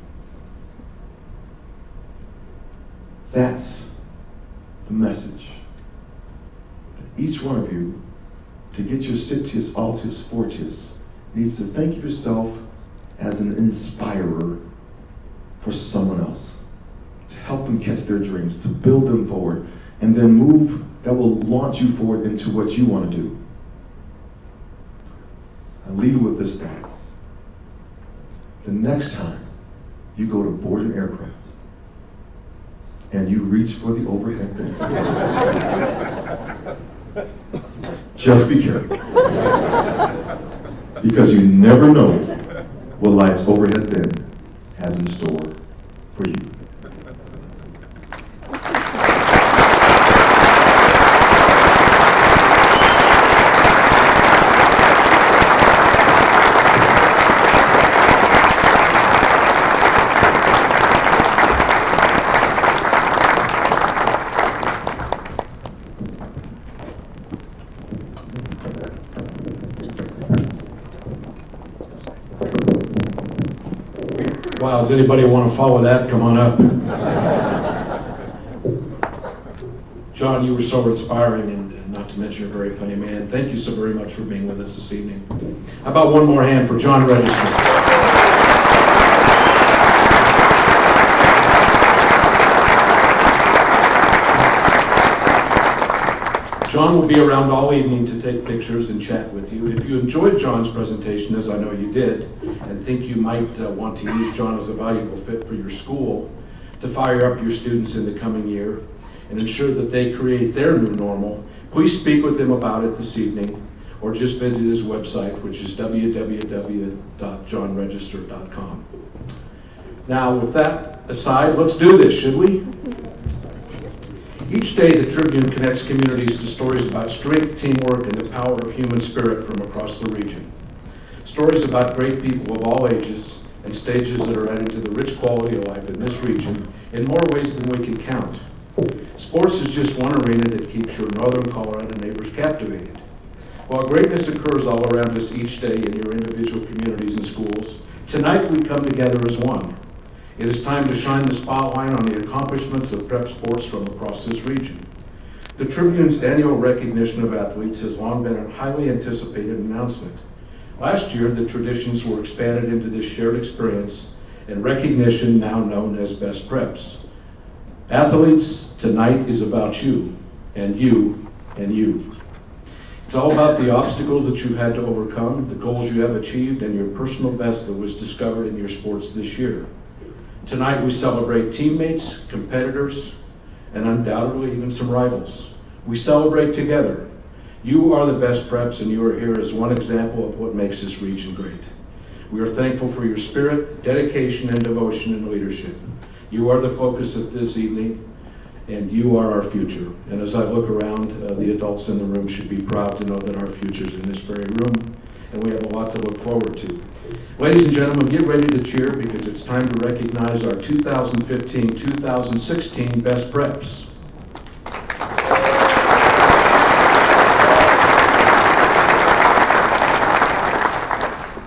That's the message. Each one of you, to get your Sitius, Altius, Fortius, needs to think of yourself as an inspirer for someone else, to help them catch their dreams, to build them forward, and then move that will launch you forward into what you want to do. I leave you with this thought. The next time you go to board an aircraft and you reach for the overhead bin, just be careful. Because you never know what life's overhead bin has in store for you. Does anybody want to follow that? Come on up. John, you were so inspiring, and not to mention you're a very funny man. Thank you so very much for being with us this evening. How about one more hand for John Register? John will be around all evening to take pictures and chat with you. If you enjoyed John's presentation, as I know you did, and think you might want to use John as a valuable fit for your school to fire up your students in the coming year and ensure that they create their new normal, please speak with him about it this evening, or just visit his website, which is www.johnregister.com. Now, with that aside, let's do this, should we? Each day, the Tribune connects communities to stories about strength, teamwork, and the power of human spirit from across the region. Stories about great people of all ages and stages that are adding to the rich quality of life in this region in more ways than we can count. Sports is just one arena that keeps your northern Colorado neighbors captivated. While greatness occurs all around us each day in your individual communities and schools, tonight we come together as one. It is time to shine the spotlight on the accomplishments of prep sports from across this region. The Tribune's annual recognition of athletes has long been a highly anticipated announcement. Last year, the traditions were expanded into this shared experience and recognition now known as Best Preps. Athletes, tonight is about you, and you, and you. It's all about the obstacles that you've had to overcome, the goals you have achieved, and your personal best that was discovered in your sports this year. Tonight we celebrate teammates, competitors, and undoubtedly even some rivals. We celebrate together. You are the best preps, and you are here as one example of what makes this region great. We are thankful for your spirit, dedication, and devotion and leadership. You are the focus of this evening, and you are our future. And as I look around, the adults in the room should be proud to know that our future is in this very room, and we have a lot to look forward to. Ladies and gentlemen, get ready to cheer because it's time to recognize our 2015-2016 Best Preps.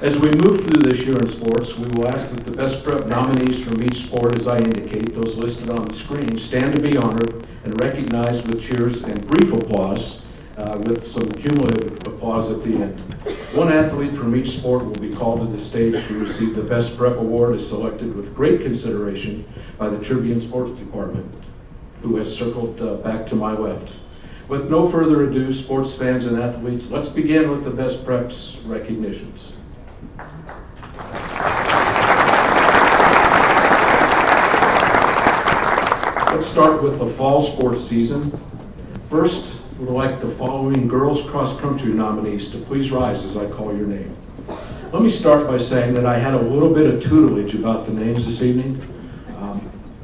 As we move through this year in sports, we will ask that the Best Prep nominees from each sport, as I indicate, those listed on the screen, stand to be honored and recognized with cheers and brief applause, with some cumulative applause at the end. One athlete from each sport will be called to the stage to receive the Best Prep Award, as selected with great consideration by the Tribune Sports Department, who has circled back to my left. With no further ado, sports fans and athletes, let's begin with the Best Preps recognitions. Let's start with the fall sports season. First, we would like the following girls cross-country nominees to please rise as I call your name. Let me start by saying that I had a little bit of tutelage about the names this evening.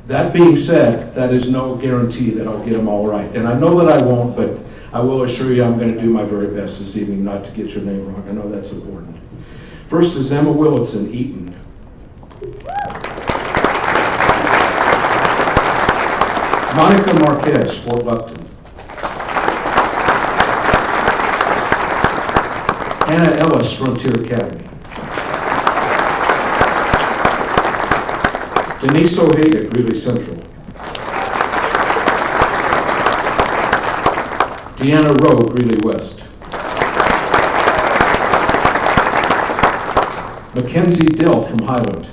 That being said, that is no guarantee that I'll get them all right. And I know that I won't, but I will assure you I'm going to do my very best this evening not to get your name wrong. I know that's important. First is Emma Willitson, Eaton. Monica Marquez, Fort Lupton. Hannah Ellis, Frontier Academy. Denise Ojeda, Greeley Central. Deanna Rowe, Greeley West. Mackenzie Dill from Highland.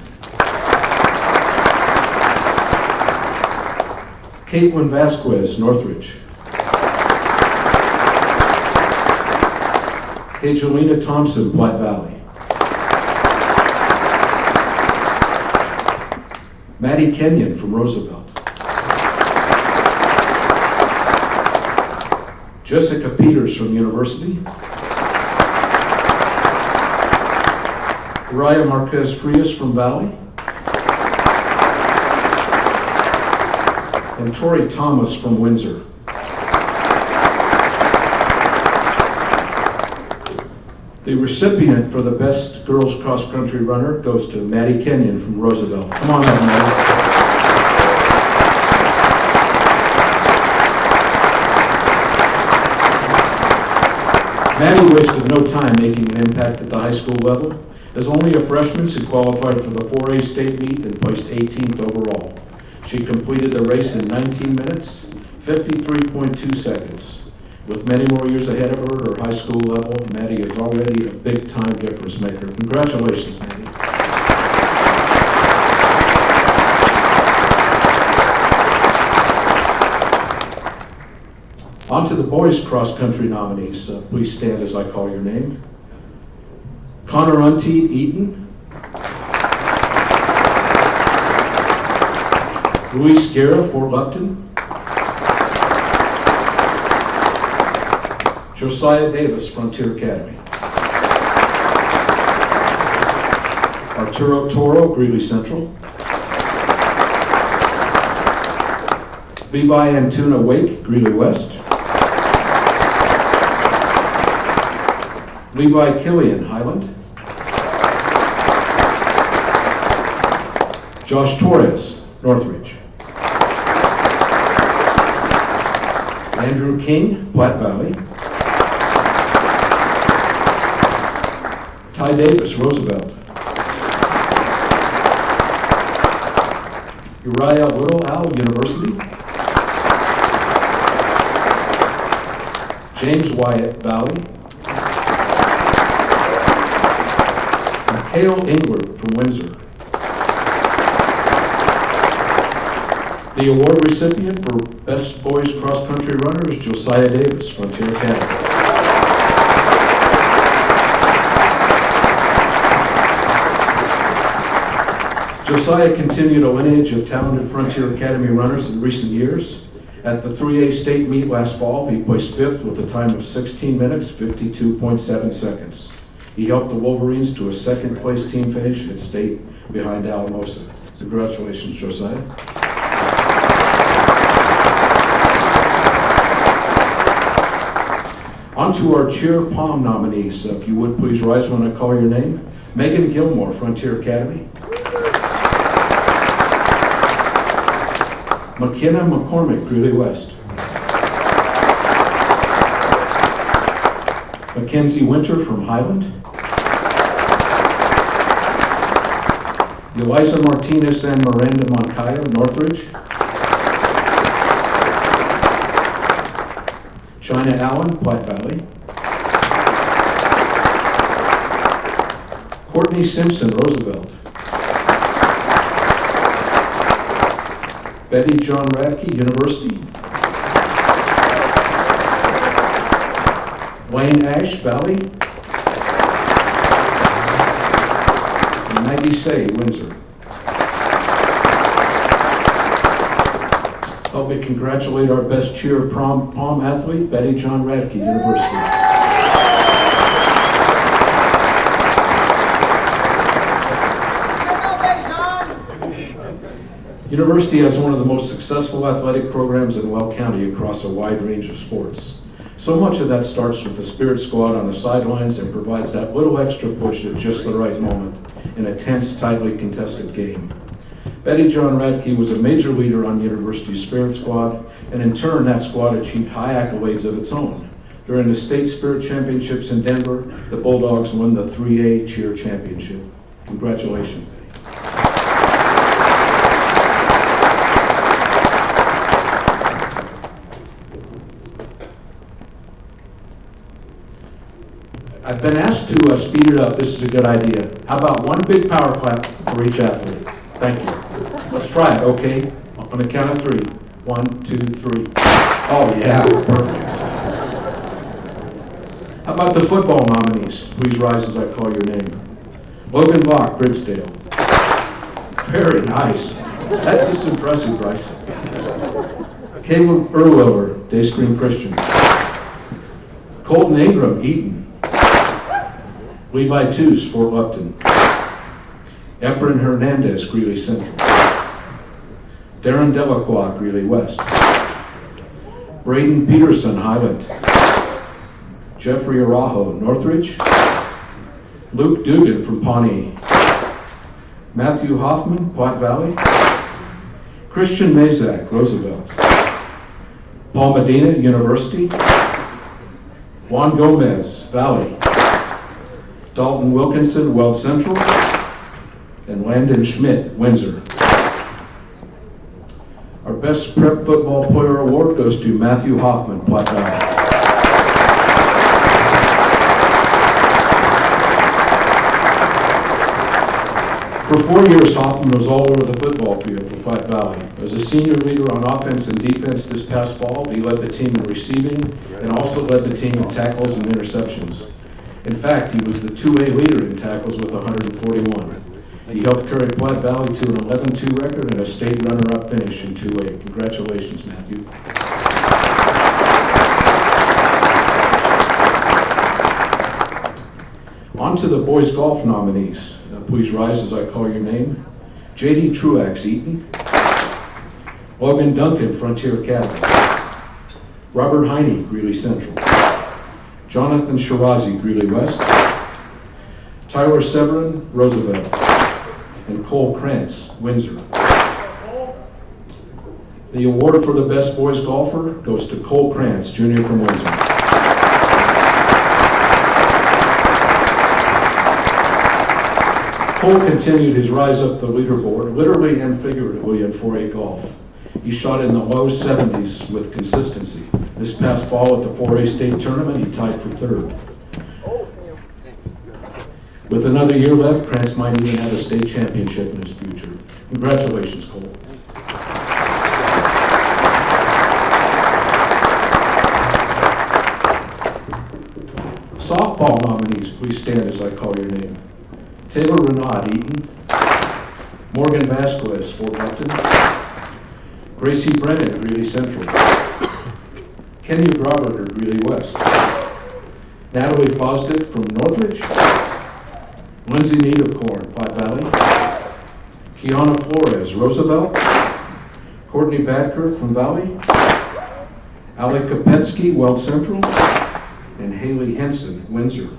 Caitlin Vasquez, Northridge. Angelina Thompson, Platte Valley. Maddie Kenyon from Roosevelt. Jessica Peters from University. Raya Marquez Frias from Valley. And Tori Thomas from Windsor. The recipient for the best girls cross-country runner goes to Maddie Kenyon from Roosevelt. Come on up, Maddie. Maddie wasted no time making an impact at the high school level. As only a freshman, she qualified for the 4A state meet and placed 18th overall. She completed the race in 19 minutes, 53.2 seconds. With many more years ahead of her at her high school level, Maddie is already a big-time difference maker. Congratulations, Maddie. On to the boys' cross-country nominees. Please stand as I call your name. Connor Unteed Eaton. Luis Guerra, Fort Lupton. Josiah Davis, Frontier Academy. Arturo Toro, Greeley Central. Levi Antuna Wake, Greeley West. Levi Killian, Highland. Josh Torres, Northridge. Andrew King, Platte Valley. Ty Davis, Roosevelt. Uriah Little Owl, University. James Wyatt, Valley. Mikhail Engler from Windsor. The award recipient for Best Boys Cross Country Runner is Josiah Davis, Frontier Academy. Josiah continued a lineage of talented Frontier Academy runners in recent years. At the 3A state meet last fall, he placed 5th with a time of 16 minutes, 52.7 seconds. He helped the Wolverines to a second place team finish at state behind Alamosa. Congratulations, Josiah. On to our Cheer Palm nominees. If you would please rise when I call your name. Megan Gilmore, Frontier Academy. McKenna McCormick, Greeley West. Mackenzie Winter from Highland. Eliza Martinez and Miranda Moncayo, Northridge. China Allen, Platte Valley. Courtney Simpson, Roosevelt. Betty John Radke, University. Wayne Ash, Valley. And Maggie Say, Windsor. Help me congratulate our best cheer prom athlete, Betty John Radke, University. University has one of the most successful athletic programs in Weld County across a wide range of sports. So much of that starts with the Spirit Squad on the sidelines and provides that little extra push at just the right moment in a tense, tightly contested game. Betty John Radke was a major leader on University's Spirit Squad, and in turn that squad achieved high accolades of its own. During the state Spirit Championships in Denver, the Bulldogs won the 3A Cheer Championship. Congratulations. I've been asked to speed it up. This is a good idea. How about one big power clap for each athlete? Thank you. Let's try it, okay? On the count of 3. 1, 2, 3. Oh, yeah, perfect. How about the football nominees? Please rise as I call your name. Logan Bach, Bridgedale. Very nice. That is impressive, Bryce. Caleb Erwiller, Day Spring Christian. Colton Ingram, Eaton. Levi Toos, Fort Lupton. Efren Hernandez, Greeley Central. Darren Delacroix, Greeley West. Braden Peterson, Highland. Jeffrey Araujo, Northridge. Luke Dugan from Pawnee. Matthew Hoffman, Platte Valley. Christian Mazak, Roosevelt. Paul Medina, University. Juan Gomez, Valley. Dalton Wilkinson, Weld Central, and Landon Schmidt, Windsor. Our Best Prep Football Player Award goes to Matthew Hoffman, Platte Valley. For 4 years, Hoffman was all over the football field for Platte Valley. As a senior leader on offense and defense this past fall, he led the team in receiving and also led the team in tackles and interceptions. In fact, he was the 2A leader in tackles with 141. He helped carry Platte Valley to an 11-2 record and a state runner-up finish in 2A. Congratulations, Matthew. On to the boys golf nominees. Please rise as I call your name. J.D. Truax, Eaton. Logan Duncan, Frontier Academy. Robert Heine, Greeley Central. Jonathan Shirazi, Greeley West. Tyler Severin, Roosevelt. And Cole Krantz, Windsor. The award for the best boys golfer goes to Cole Krantz, junior from Windsor. Cole continued his rise up the leaderboard, literally and figuratively, in 4A golf. He shot in the low 70s with consistency. This past fall at the 4A state tournament, he tied for third. With another year left, Krantz might even have a state championship in his future. Congratulations, Cole. Softball nominees, please stand as I call your name. Taylor Renaud, Eaton. Morgan Vasquez, Fort Upton. Gracie Brennan, Greeley Central. Kenya Groberger, Greeley West. Natalie Fosdick from Northridge. Lindsay Niederkorn, Platte Valley. Kiana Flores, Roosevelt. Courtney Badker from Valley. Ali Kopetsky, Weld Central. And Haley Henson, Windsor.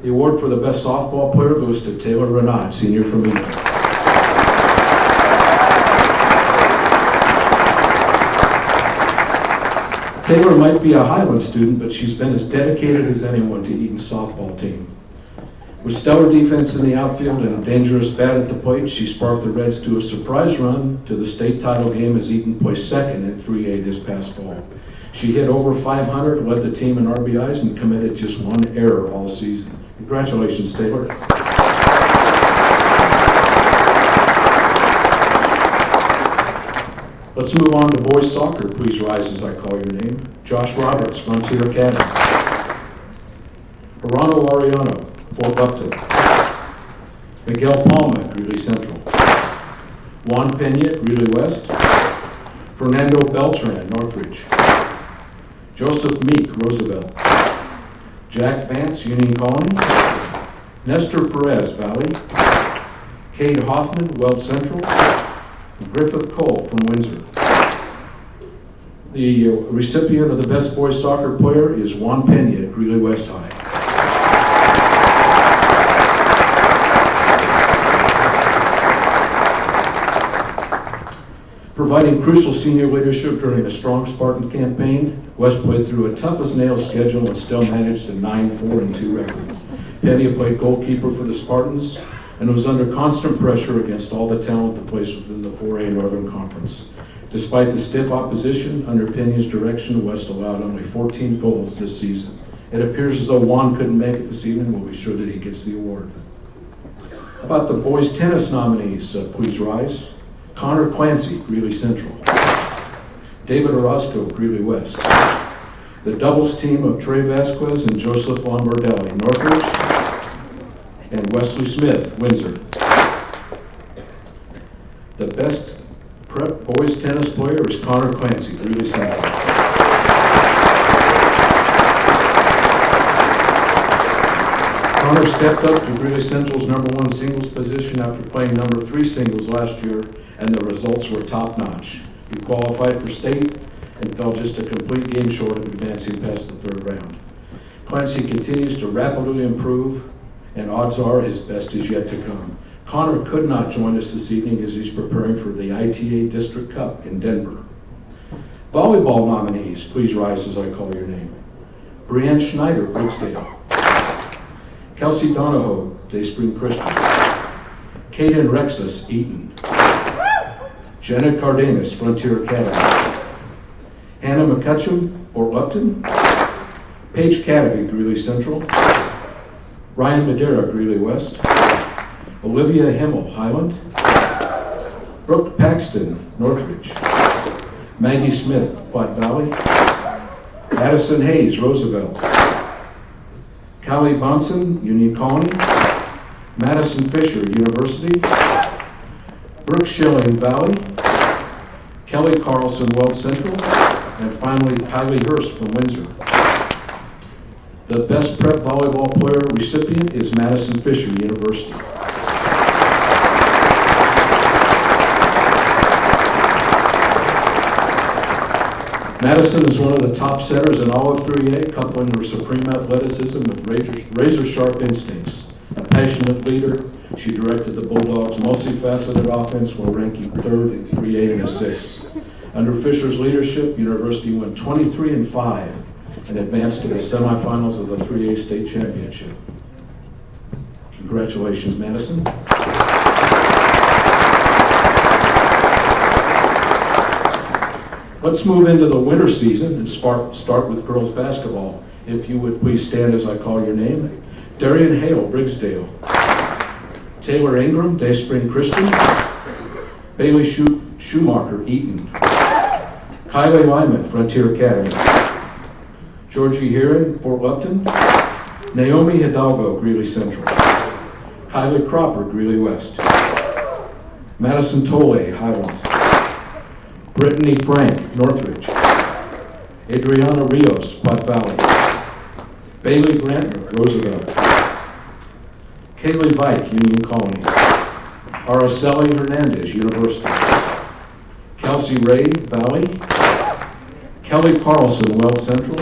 The award for the best softball player goes to Taylor Renaud, senior from Eaton. Taylor might be a Highland student, but she's been as dedicated as anyone to Eaton's softball team. With stellar defense in the outfield and a dangerous bat at the plate, she sparked the Reds to a surprise run to the state title game as Eaton placed second in 3A this past fall. She hit over 500, led the team in RBIs, and committed just one error all season. Congratulations, Taylor. Let's move on to boys soccer. Please rise as I call your name. Josh Roberts, Frontier Academy. Verano Ariano, Fort Upton. Miguel Palma, Greeley Central. Juan Pena, Greeley West. Fernando Beltran, Northridge. Joseph Meek, Roosevelt. Jack Vance, Union Colony. Nestor Perez, Valley. Cade Hoffman, Weld Central. And Griffith Cole from Windsor. The recipient of the best boys soccer player is Juan Pena at Greeley West High. Providing crucial senior leadership during a strong Spartan campaign, West played through a tough-as-nails schedule and still managed a 9-4-2 record. Pena played goalkeeper for the Spartans and was under constant pressure against all the talent that plays within the 4A Northern Conference. Despite the stiff opposition, under Pena's direction, West allowed only 14 goals this season. It appears as though Juan couldn't make it this evening. We'll be sure that he gets the award. How about the boys tennis nominees? Please rise. Connor Clancy, Greeley Central. David Orozco, Greeley West. The doubles team of Trey Vasquez and Joseph Lombardelli, Northridge. And Wesley Smith, Windsor. The best prep boys tennis player is Connor Clancy, Greeley Central. Connor stepped up to Greeley Central's #1 singles position after playing #3 singles last year, and the results were top-notch. He qualified for state and fell just a complete game short of advancing past the third round. Clancy continues to rapidly improve, and odds are his best is yet to come. Connor could not join us this evening as he's preparing for the ITA District Cup in Denver. Volleyball nominees, please rise as I call your name. Brianne Schneider, Brooksdale. Kelsey Donahoe, Day Spring Christian. Kaden Rexus, Eaton. Janet Cardenas, Frontier Academy. Hannah McCutcheon, Fort Lupton. Paige Cadavy, Greeley Central. Ryan Madera, Greeley West. Olivia Himmel, Highland. Brooke Paxton, Northridge. Maggie Smith, Platte Valley. Addison Hayes, Roosevelt. Callie Bonson, Union Colony. Madison Fisher, University. Brooke Schilling, Valley. Kelly Carlson, Weld Central. And finally, Kylie Hurst from Windsor. The best prep volleyball player recipient is Madison Fisher, University. Madison is one of the top setters in all of 3A, coupling her supreme athleticism with razor-sharp instincts. A passionate leader, she directed the Bulldogs' multifaceted offense while ranking third in 3A in assists. Under Fisher's leadership, University won 23-5 and advanced to the semifinals of the 3A state championship. Congratulations, Madison. Let's move into the winter season and start with girls basketball. If you would please stand as I call your name. Darian Hale, Briggsdale. Taylor Ingram, Day Spring Christian. Bailey Schumacher, Eaton. Kylie Lyman, Frontier Academy. Georgie Heron, Fort Lupton. Naomi Hidalgo, Greeley Central. Kylie Cropper, Greeley West. Madison Tolle, Highland. Brittany Frank, Northridge. Adriana Rios, Platte Valley. Bailey Grantner, Roosevelt. Kaylee Vike, Union Colony. Araceli Hernandez, University. Kelsey Ray, Valley. Kelly Carlson, Weld Central.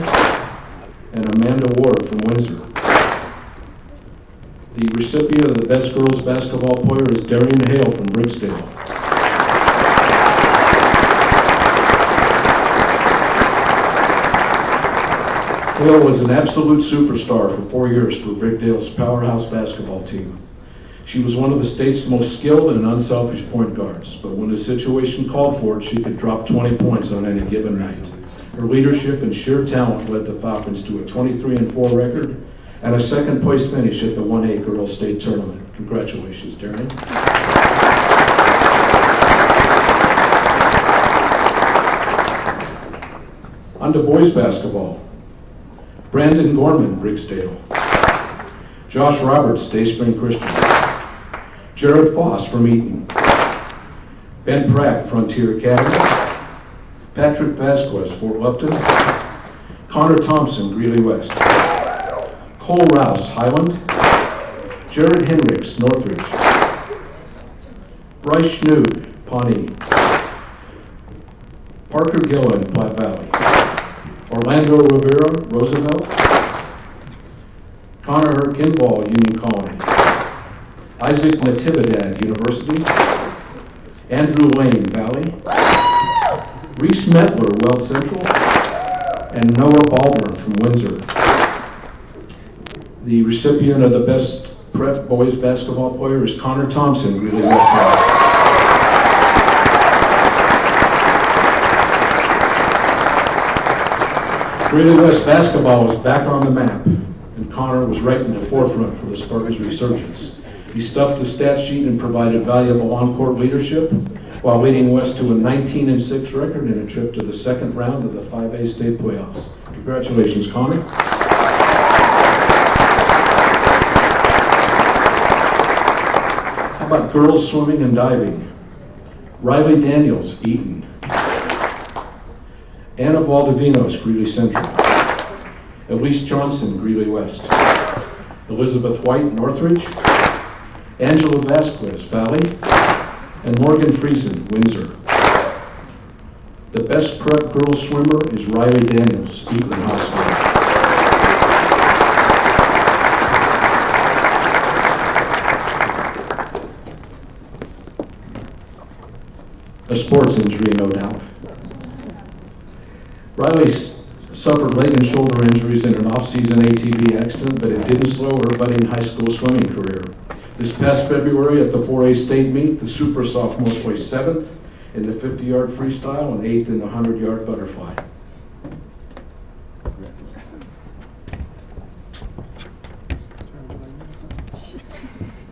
And Amanda Ward from Windsor. The recipient of the Best Girls Basketball Player is Darian Hale from Briggsdale. Hale was an absolute superstar for 4 years for Briggsdale's powerhouse basketball team. She was one of the state's most skilled and unselfish point guards, but when the situation called for it, she could drop 20 points on any given night. Her leadership and sheer talent led the Falcons to a 23-4 record and a second-place finish at the 1A Girls State Tournament. Congratulations, Darian. On to boys basketball. Brandon Gorman, Briggsdale. Josh Roberts, Day Spring Christian. Jared Foss from Eaton. Ben Pratt, Frontier Academy. Patrick Vasquez, Fort Lupton. Connor Thompson, Greeley West. Cole Rouse, Highland. Jared Henricks, Northridge. Bryce Schnood, Pawnee. Parker Gillen, Platte Valley. Orlando Rivera, Roosevelt. Connor Kimball, Union Colony. Isaac Natividad, University. Andrew Lane, Valley. Reese Metler, Weld Central. And Noah Baldwin from Windsor. The recipient of the Best Prep Boys Basketball Player is Connor Thompson, Greeley West. Greeley West basketball was back on the map, and Connor was right in the forefront for the Spartans' resurgence. He stuffed the stat sheet and provided valuable on-court leadership while leading West to a 19-6 record and a trip to the second round of the 5A state playoffs. Congratulations, Connor. How about girls swimming and diving? Riley Daniels, Eaton. Anna Valdivinos, Greeley Central. Elise Johnson, Greeley West. Elizabeth White, Northridge. Angela Vasquez, Valley. And Morgan Friesen, Windsor. The best prep girls swimmer is Riley Daniels, Eaton Hospital. A sports injury, no doubt. Riley suffered leg and shoulder injuries in an off-season ATV accident, but it didn't slow her budding high school swimming career. This past February at the 4A state meet, the super sophomore placed 7th in the 50-yard freestyle and 8th in the 100-yard butterfly.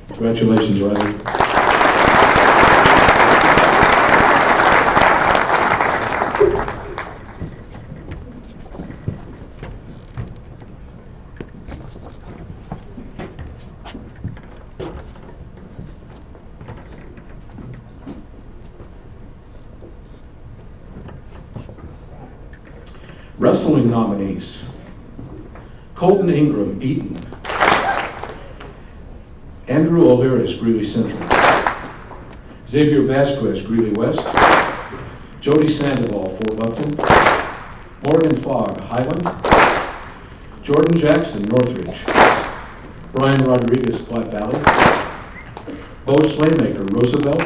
Congratulations, Riley. Wrestling nominees: Colton Ingram, Eaton; Andrew O'Leary, Greeley Central; Xavier Vasquez, Greeley West; Jody Sandoval, Fort Lupton; Morgan Fogg, Highland; Jordan Jackson, Northridge; Brian Rodriguez, Platte Valley; Bo Slaymaker, Roosevelt;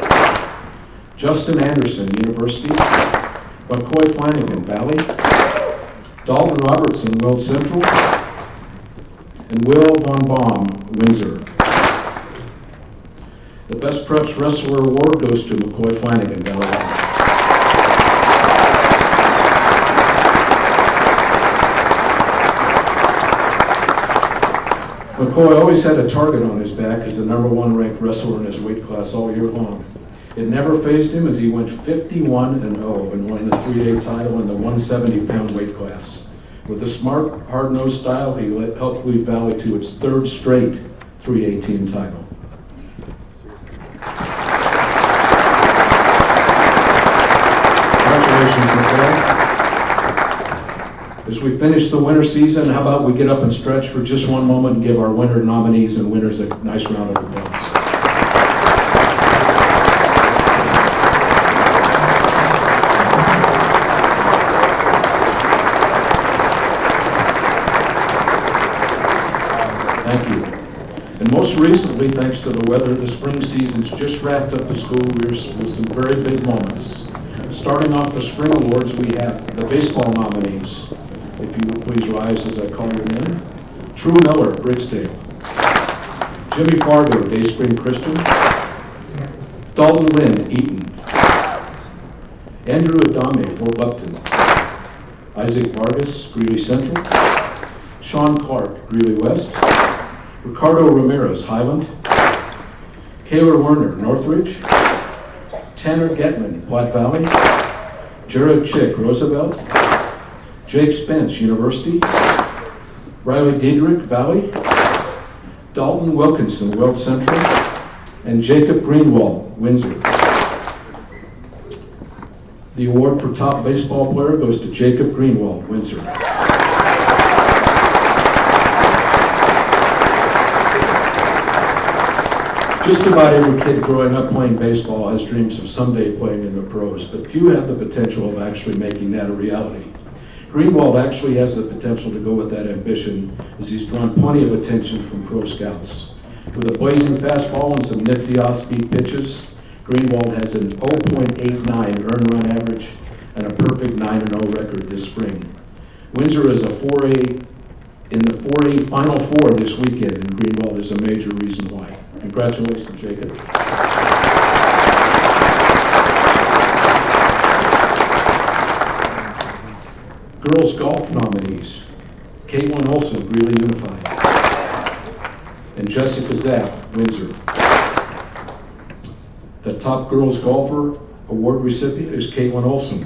Justin Anderson, University; McCoy Flanagan, Valley; Dalton Robertson, Weld Central; and Will Von Baum, Windsor. The Best Preps Wrestler Award goes to McCoy Flanagan, Valley. McCoy always had a target on his back as the #1 ranked wrestler in his weight class all year long. It never fazed him as he went 51-0 and won the 3A title in the 170-pound weight class. With a smart, hard-nosed style, he helped lead Valley to its 3rd straight 3A team title. Congratulations, McCoy. As we finish the winter season, how about we get up and stretch for just one moment and give our winter nominees and winners a nice round of applause. Thank you. And most recently, thanks to the weather, the spring season's just wrapped up the school years with some very big moments. Starting off the spring awards, we have the baseball nominees. If you will please rise as I call your name. True Miller, Briggsdale; Jimmy Fargo, Day Spring Christian; Dalton Lynn, Eaton; Andrew Adame, Fort Lupton; Isaac Vargas, Greeley Central; Sean Clark, Greeley West; Ricardo Ramirez, Highland; Kayla Werner, Northridge; Tanner Getman, Platte Valley; Jared Chick, Roosevelt; Jake Spence, University; Riley Diedrich, Valley; Dalton Wilkinson, Weld Central; and Jacob Greenwald, Windsor. The award for top baseball player goes to Jacob Greenwald, Windsor. Just about every kid growing up playing baseball has dreams of someday playing in the pros, but few have the potential of actually making that a reality. Greenwald actually has the potential to go with that ambition, as he's drawn plenty of attention from pro scouts. With a blazing fastball and some nifty off-speed pitches, Greenwald has an 0.89 earned run average and a perfect 9-0 record this spring. Windsor is in the 4A Final Four this weekend, and Greenwald is a major reason why. Congratulations, Jacob. Girls golf nominees: Caitlin Olson, Greeley Unified; and Jessica Zapp, Windsor. The top girls golfer award recipient is Caitlin Olson.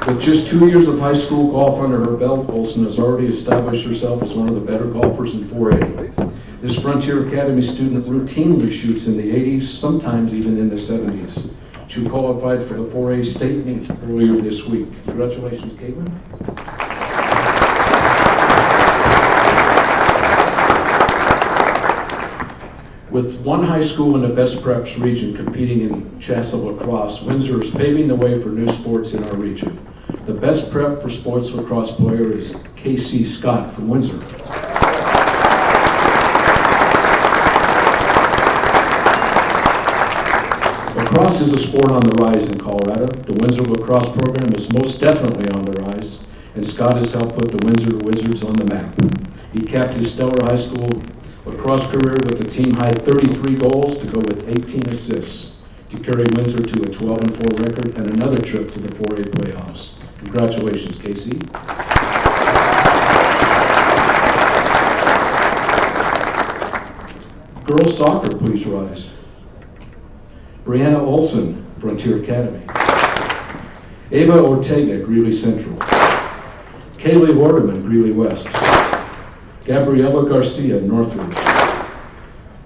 With just 2 years of high school golf under her belt, Olson has already established herself as one of the better golfers in 4A. This Frontier Academy student routinely shoots in the 80s, sometimes even in the 70s. She qualified for the 4A state meet earlier this week. Congratulations, Caitlin. With one high school in the Best Preps region competing in Chassa lacrosse, Windsor is paving the way for new sports in our region. The best prep for sports lacrosse player is Casey Scott from Windsor. Lacrosse is a sport on the rise in Colorado. The Windsor lacrosse program is most definitely on the rise, and Scott has helped put the Windsor Wizards on the map. He capped his stellar high school lacrosse career with a team-high 33 goals to go with 18 assists to carry Windsor to a 12-4 record and another trip to the 4A playoffs. Congratulations, Casey. Girls soccer, please rise. Brianna Olson, Frontier Academy. Ava Ortega, Greeley Central. Kaylee Hordeman, Greeley West. Gabriela Garcia, Northridge.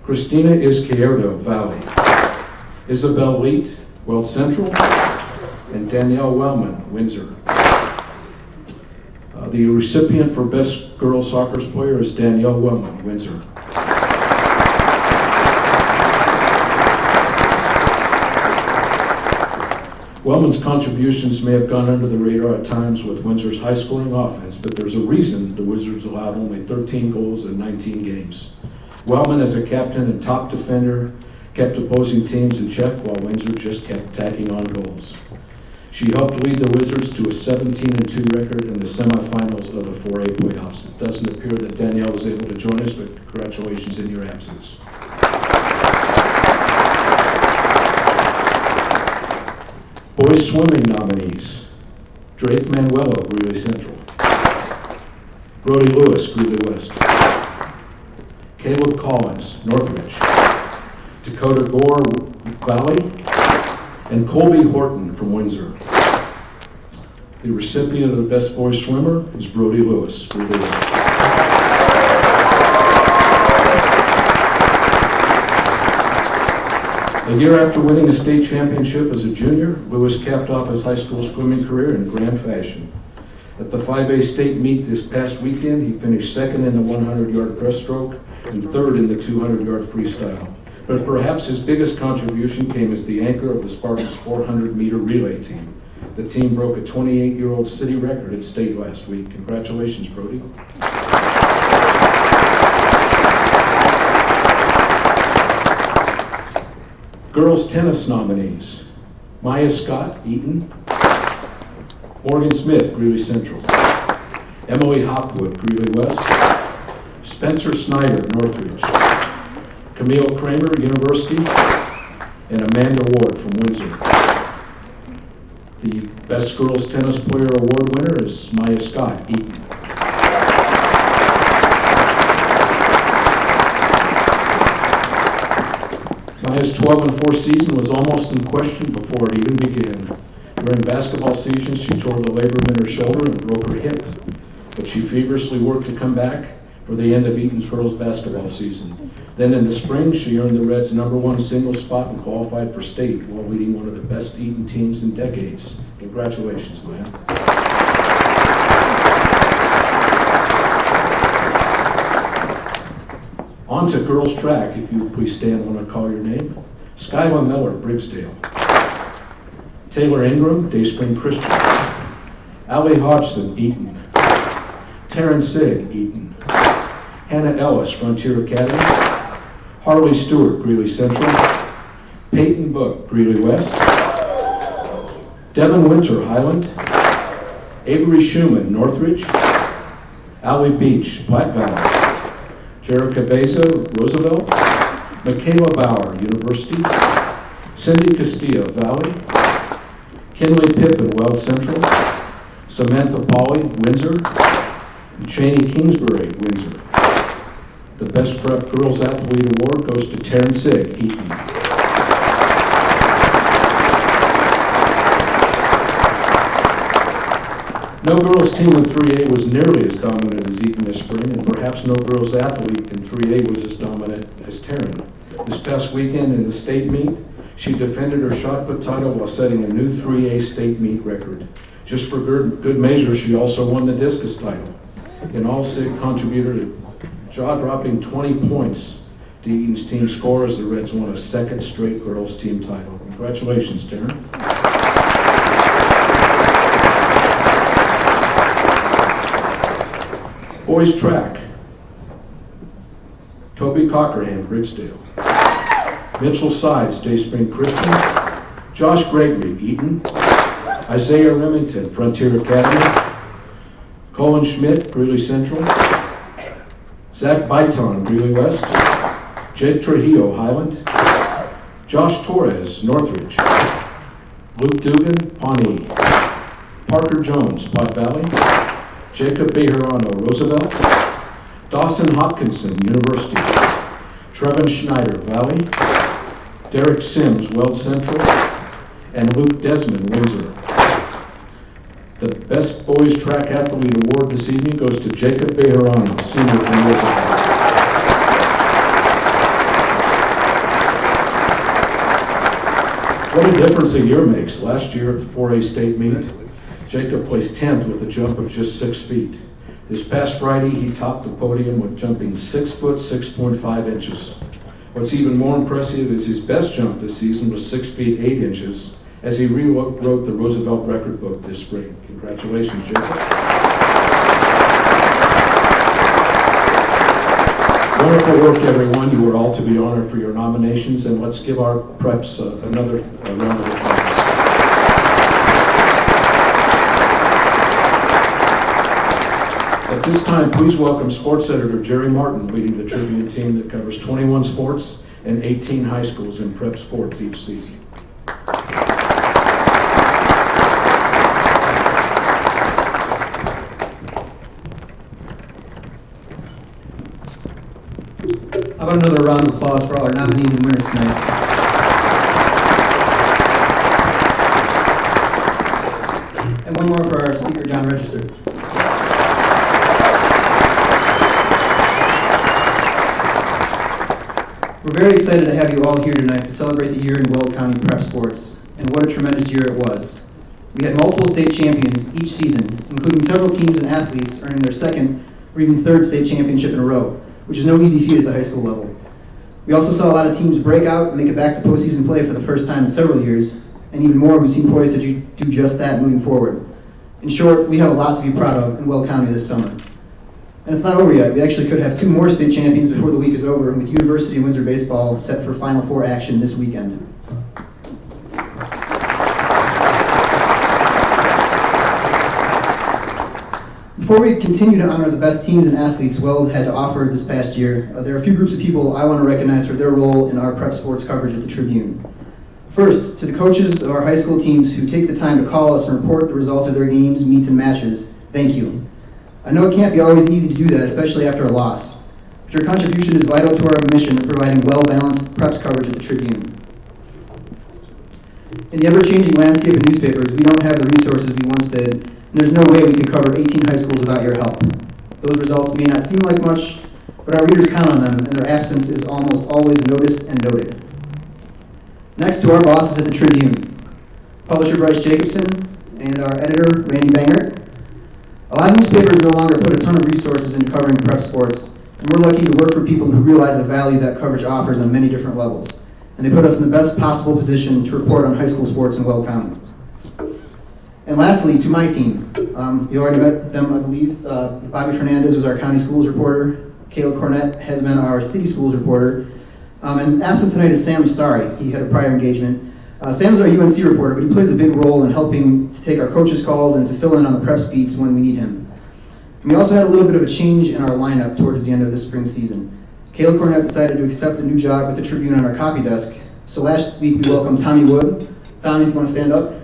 Christina Izquierdo, Valley. Isabel Leet, Weld Central. And Danielle Wellman, Windsor. The recipient for Best Girls Soccer Player is Danielle Wellman, Windsor. Wellman's contributions may have gone under the radar at times with Windsor's high-scoring offense, but there's a reason the Wizards allowed only 13 goals in 19 games. Wellman, as a captain and top defender, kept opposing teams in check while Windsor just kept tacking on goals. She helped lead the Wizards to a 17-2 record in the semifinals of the 4A playoffs. It doesn't appear that Danielle was able to join us, but congratulations in your absence. Boys swimming nominees: Drake Manuelo, Greeley Central. Brody Lewis, Greeley West. Caleb Collins, Northridge. Dakota Gore, Valley. And Colby Horton from Windsor. The recipient of the Best Boys Swimmer is Brody Lewis, Greeley West. A year after winning a state championship as a junior, Lewis capped off his high school swimming career in grand fashion. At the 5A state meet this past weekend, he finished second in the 100-yard breaststroke and third in the 200-yard freestyle. But perhaps his biggest contribution came as the anchor of the Spartans' 400-meter relay team. The team broke a 28-year-old city record at state last week. Congratulations, Brody. Girls tennis nominees: Maya Scott, Eaton. Morgan Smith, Greeley Central. Emily Hopwood, Greeley West. Spencer Snyder, Northridge. Camille Kramer, University. And Amanda Ward from Windsor. The Best Girls Tennis Player Award winner is Maya Scott, Eaton. Maya's 12-4 season was almost in question before it even began. During basketball season, she tore the labrum in her shoulder and broke her hip, but she feverishly worked to come back for the end of Eaton's girls basketball season. Then in the spring, she earned the Reds' #1 single spot and qualified for state while leading one of the best Eaton teams in decades. Congratulations, Maya. On to girls track, if you would please stand when I call your name. Skyla Miller, Briggsdale. Taylor Ingram, Dayspring Christian. Allie Hodgson, Eaton. Taryn Sigg, Eaton. Hannah Ellis, Frontier Academy. Harley Stewart, Greeley Central. Peyton Book, Greeley West. Devin Winter, Highland. Avery Schumman, Northridge. Allie Beach, Platte Valley. Jerica Beza, Roosevelt. Michaela Bauer, University. Cindy Castillo, Valley. Kinley Pippin, Weld Central. Samantha Pauley, Windsor. And Cheney Kingsbury, Windsor. The Best Prep Girls Athlete Award goes to Taryn Sigg, Eaton. No girls team in 3A was nearly as dominant as Eaton this spring, and perhaps no girls athlete in 3A was as dominant as Taryn. This past weekend in the state meet, she defended her shot put title while setting a new 3A state meet record. Just for good measure, she also won the discus title. In all, Sigg contributed a jaw-dropping 20 points to Eaton's team score as the Reds won a second straight girls team title. Congratulations, Taryn. Boys track: Toby Cockerham, Briggsdale. Mitchell Sides, Dayspring Christian. Josh Gregory, Eaton. Isaiah Remington, Frontier Academy. Colin Schmidt, Greeley Central. Zach Byton, Greeley West. Jake Trujillo, Highland. Josh Torres, Northridge. Luke Dugan, Pawnee. Parker Jones, Pot Valley. Jacob Bejarano, Roosevelt. Dawson Hopkinson, University. Trevin Schneider, Valley. Derek Sims, Weld Central. And Luke Desmond, Windsor. The Best Boys Track Athlete Award this evening goes to Jacob Bejarano, Senior from Roosevelt. What a difference a year makes. Last year at the 4A state meet, Jacob placed 10th with a jump of just 6 feet. This past Friday, he topped the podium with jumping 6 foot 6.5 inches. What's even more impressive is his best jump this season was 6 feet 8 inches as he rewrote the Roosevelt record book this spring. Congratulations, Jacob. Wonderful work, everyone. You are all to be honored for your nominations, and let's give our preps another round of applause. At this time, please welcome sports editor Jerry Martin, leading the Tribune team that covers 21 sports and 18 high schools in prep sports each season. How about another round of applause for all our nominees and winners tonight? And one more for our speaker, John Register. We're very excited to have you all here tonight to celebrate the year in Weld County prep sports, and what a tremendous year it was. We had multiple state champions each season, including several teams and athletes earning their second or even third state championship in a row, which is no easy feat at the high school level. We also saw a lot of teams break out and make it back to postseason play for the first time in several years, and even more who seem poised to do just that moving forward. In short, we have a lot to be proud of in Weld County this summer. And it's not over yet. We actually could have 2 more state champions before the week is over, with University of Windsor baseball set for Final Four action this weekend. Before we continue to honor the best teams and athletes Weld had to offer this past year, there are a few groups of people I want to recognize for their role in our prep sports coverage at the Tribune. First, to the coaches of our high school teams who take the time to call us and report the results of their games, meets, and matches, thank you. I know it can't be always easy to do that, especially after a loss, but your contribution is vital to our mission of providing well-balanced preps coverage at the Tribune. In the ever-changing landscape of newspapers, we don't have the resources we once did, and there's no way we could cover 18 high schools without your help. Those results may not seem like much, but our readers count on them, and their absence is almost always noticed and noted. Next to our bosses at the Tribune, publisher Bryce Jacobson and our editor Randy Banger. A lot of newspapers no longer put a ton of resources into covering prep sports, and we're lucky to work for people who realize the value that coverage offers on many different levels, and they put us in the best possible position to report on high school sports in Weld County. And lastly, to my team, you already met them, I believe. Bobby Fernandez was our county schools reporter. Caleb Cornett has been our city schools reporter. And absent tonight is Sam Starry. He had a prior engagement. Sam's our UNC reporter, but he plays a big role in helping to take our coaches' calls and to fill in on the preps beats when we need him. And we also had a little bit of a change in our lineup towards the end of this spring season. Caleb Cornett decided to accept a new job with the Tribune on our copy desk. So last week we welcomed Tommy Wood. Tommy, if you want to stand up.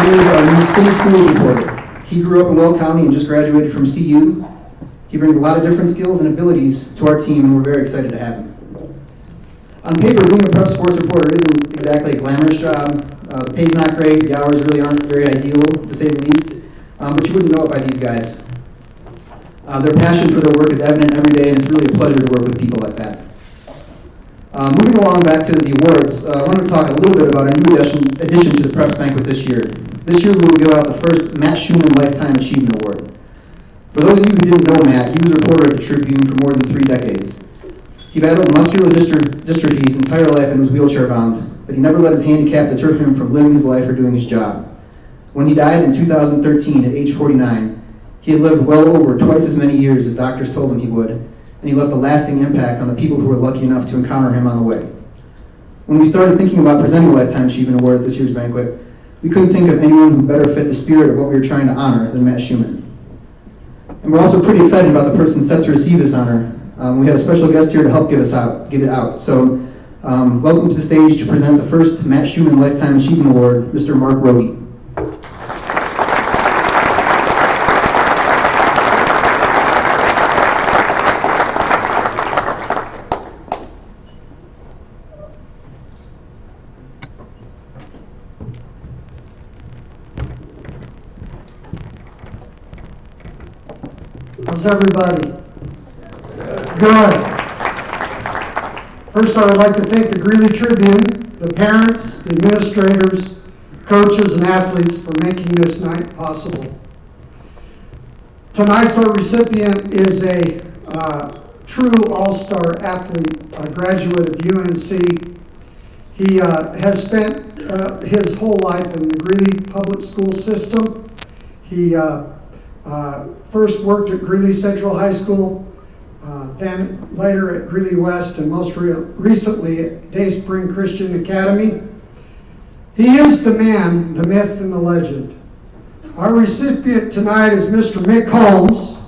He is our new city schools reporter. He grew up in Weld County and just graduated from CU. He brings a lot of different skills and abilities to our team, and we're very excited to have him. On paper, being a prep sports reporter isn't exactly a glamorous job. The pay's not great, the hours really aren't very ideal, to say the least, but you wouldn't know it by these guys. Their passion for their work is evident every day, and it's really a pleasure to work with people like that. Moving along back to the awards, I wanted to talk a little bit about a new addition to the Preps Banquet this year. This year we will give out the first Matt Schumman Lifetime Achievement Award. For those of you who didn't know Matt, he was a reporter at the Tribune for more than 3 decades. He battled muscular dystrophy his entire life and was wheelchair bound, but he never let his handicap deter him from living his life or doing his job. When he died in 2013 at age 49, he had lived well over twice as many years as doctors told him he would, and he left a lasting impact on the people who were lucky enough to encounter him on the way. When we started thinking about presenting a Lifetime Achievement Award at this year's banquet, we couldn't think of anyone who better fit the spirit of what we were trying to honor than Matt Schumman. And we're also pretty excited about the person set to receive this honor. We have a special guest here to help give it out. So, welcome to the stage to present the first Matt Schumman Lifetime Achievement Award, Mr. Mark Rohde. How's everybody? Good. First, I would like to thank the Greeley Tribune, the parents, the administrators, coaches, and athletes for making this night possible. Tonight's our recipient is a true all-star athlete, a graduate of UNC. He has spent his whole life in the Greeley public school system. He first worked at Greeley Central High School, then later at Greeley West, and most recently at Day Spring Christian Academy. He is the man, the myth, and the legend. Our recipient tonight is Mr. Mick Holmes.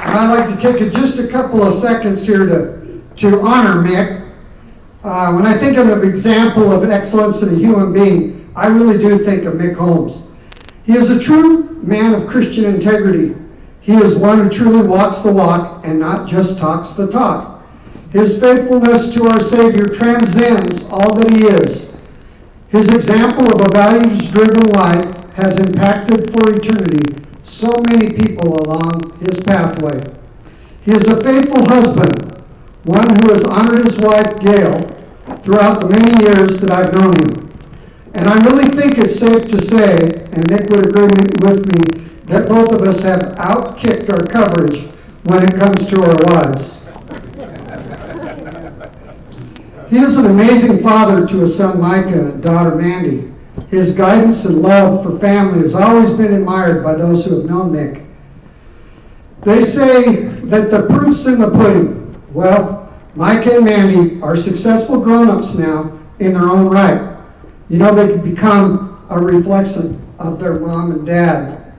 And I'd like to take just a couple of seconds here to honor Mick. When I think of an example of excellence in a human being, I really do think of Mick Holmes. He is a true man of Christian integrity. He is one who truly walks the walk and not just talks the talk. His faithfulness to our Savior transcends all that he is. His example of a values-driven life has impacted for eternity so many people along his pathway. He is a faithful husband, one who has honored his wife, Gail, throughout the many years that I've known him. And I really think it's safe to say, and Nick would agree with me, that both of us have outkicked our coverage when it comes to our wives. He is an amazing father to his son Micah and daughter Mandy. His guidance and love for family has always been admired by those who have known Mick. They say that the proof's in the pudding. Well, Micah and Mandy are successful grown-ups now in their own right. You know, they can become a reflection of their mom and dad.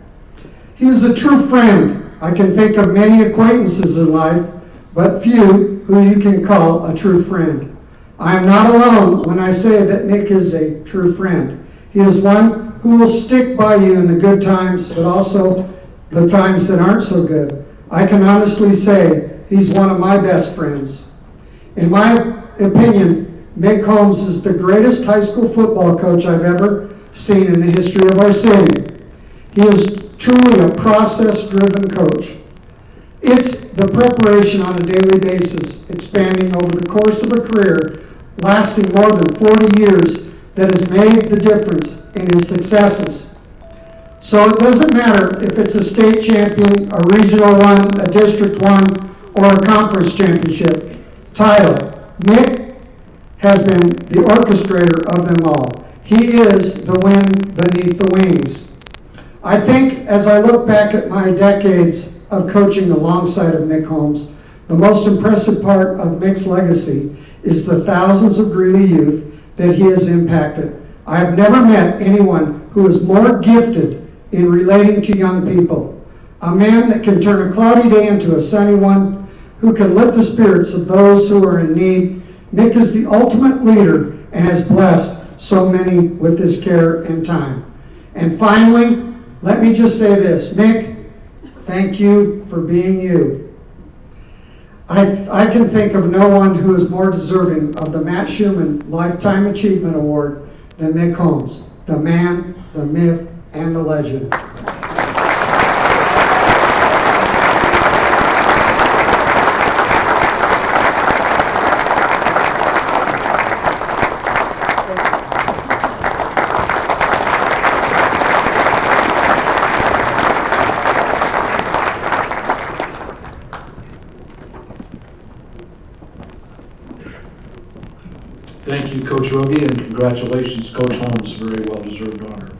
He is a true friend. I can think of many acquaintances in life, but few who you can call a true friend. I am not alone when I say that Nick is a true friend. He is one who will stick by you in the good times, but also the times that aren't so good. I can honestly say he's one of my best friends. In my opinion, Mick Holmes is the greatest high school football coach I've ever seen in the history of our city. He is truly a process-driven coach. It's the preparation on a daily basis, expanding over the course of a career lasting more than 40 years, that has made the difference in his successes. So it doesn't matter if it's a state champion, a regional one, a district one, or a conference championship title. Mick has been the orchestrator of them all. He is the wind beneath the wings. I think as I look back at my decades of coaching alongside of Mick Holmes, the most impressive part of Mick's legacy is the thousands of Greeley youth that he has impacted. I have never met anyone who is more gifted in relating to young people. A man that can turn a cloudy day into a sunny one, who can lift the spirits of those who are in need. Mick is the ultimate leader and has blessed so many with his care and time. And finally, let me just say this. Mick, thank you for being you. I can think of no one who is more deserving of the Matt Schumman Lifetime Achievement Award than Mick Holmes, the man, the myth, and the legend. Thank you, Coach Rohde, and congratulations, Coach Holmes. Very well-deserved honor.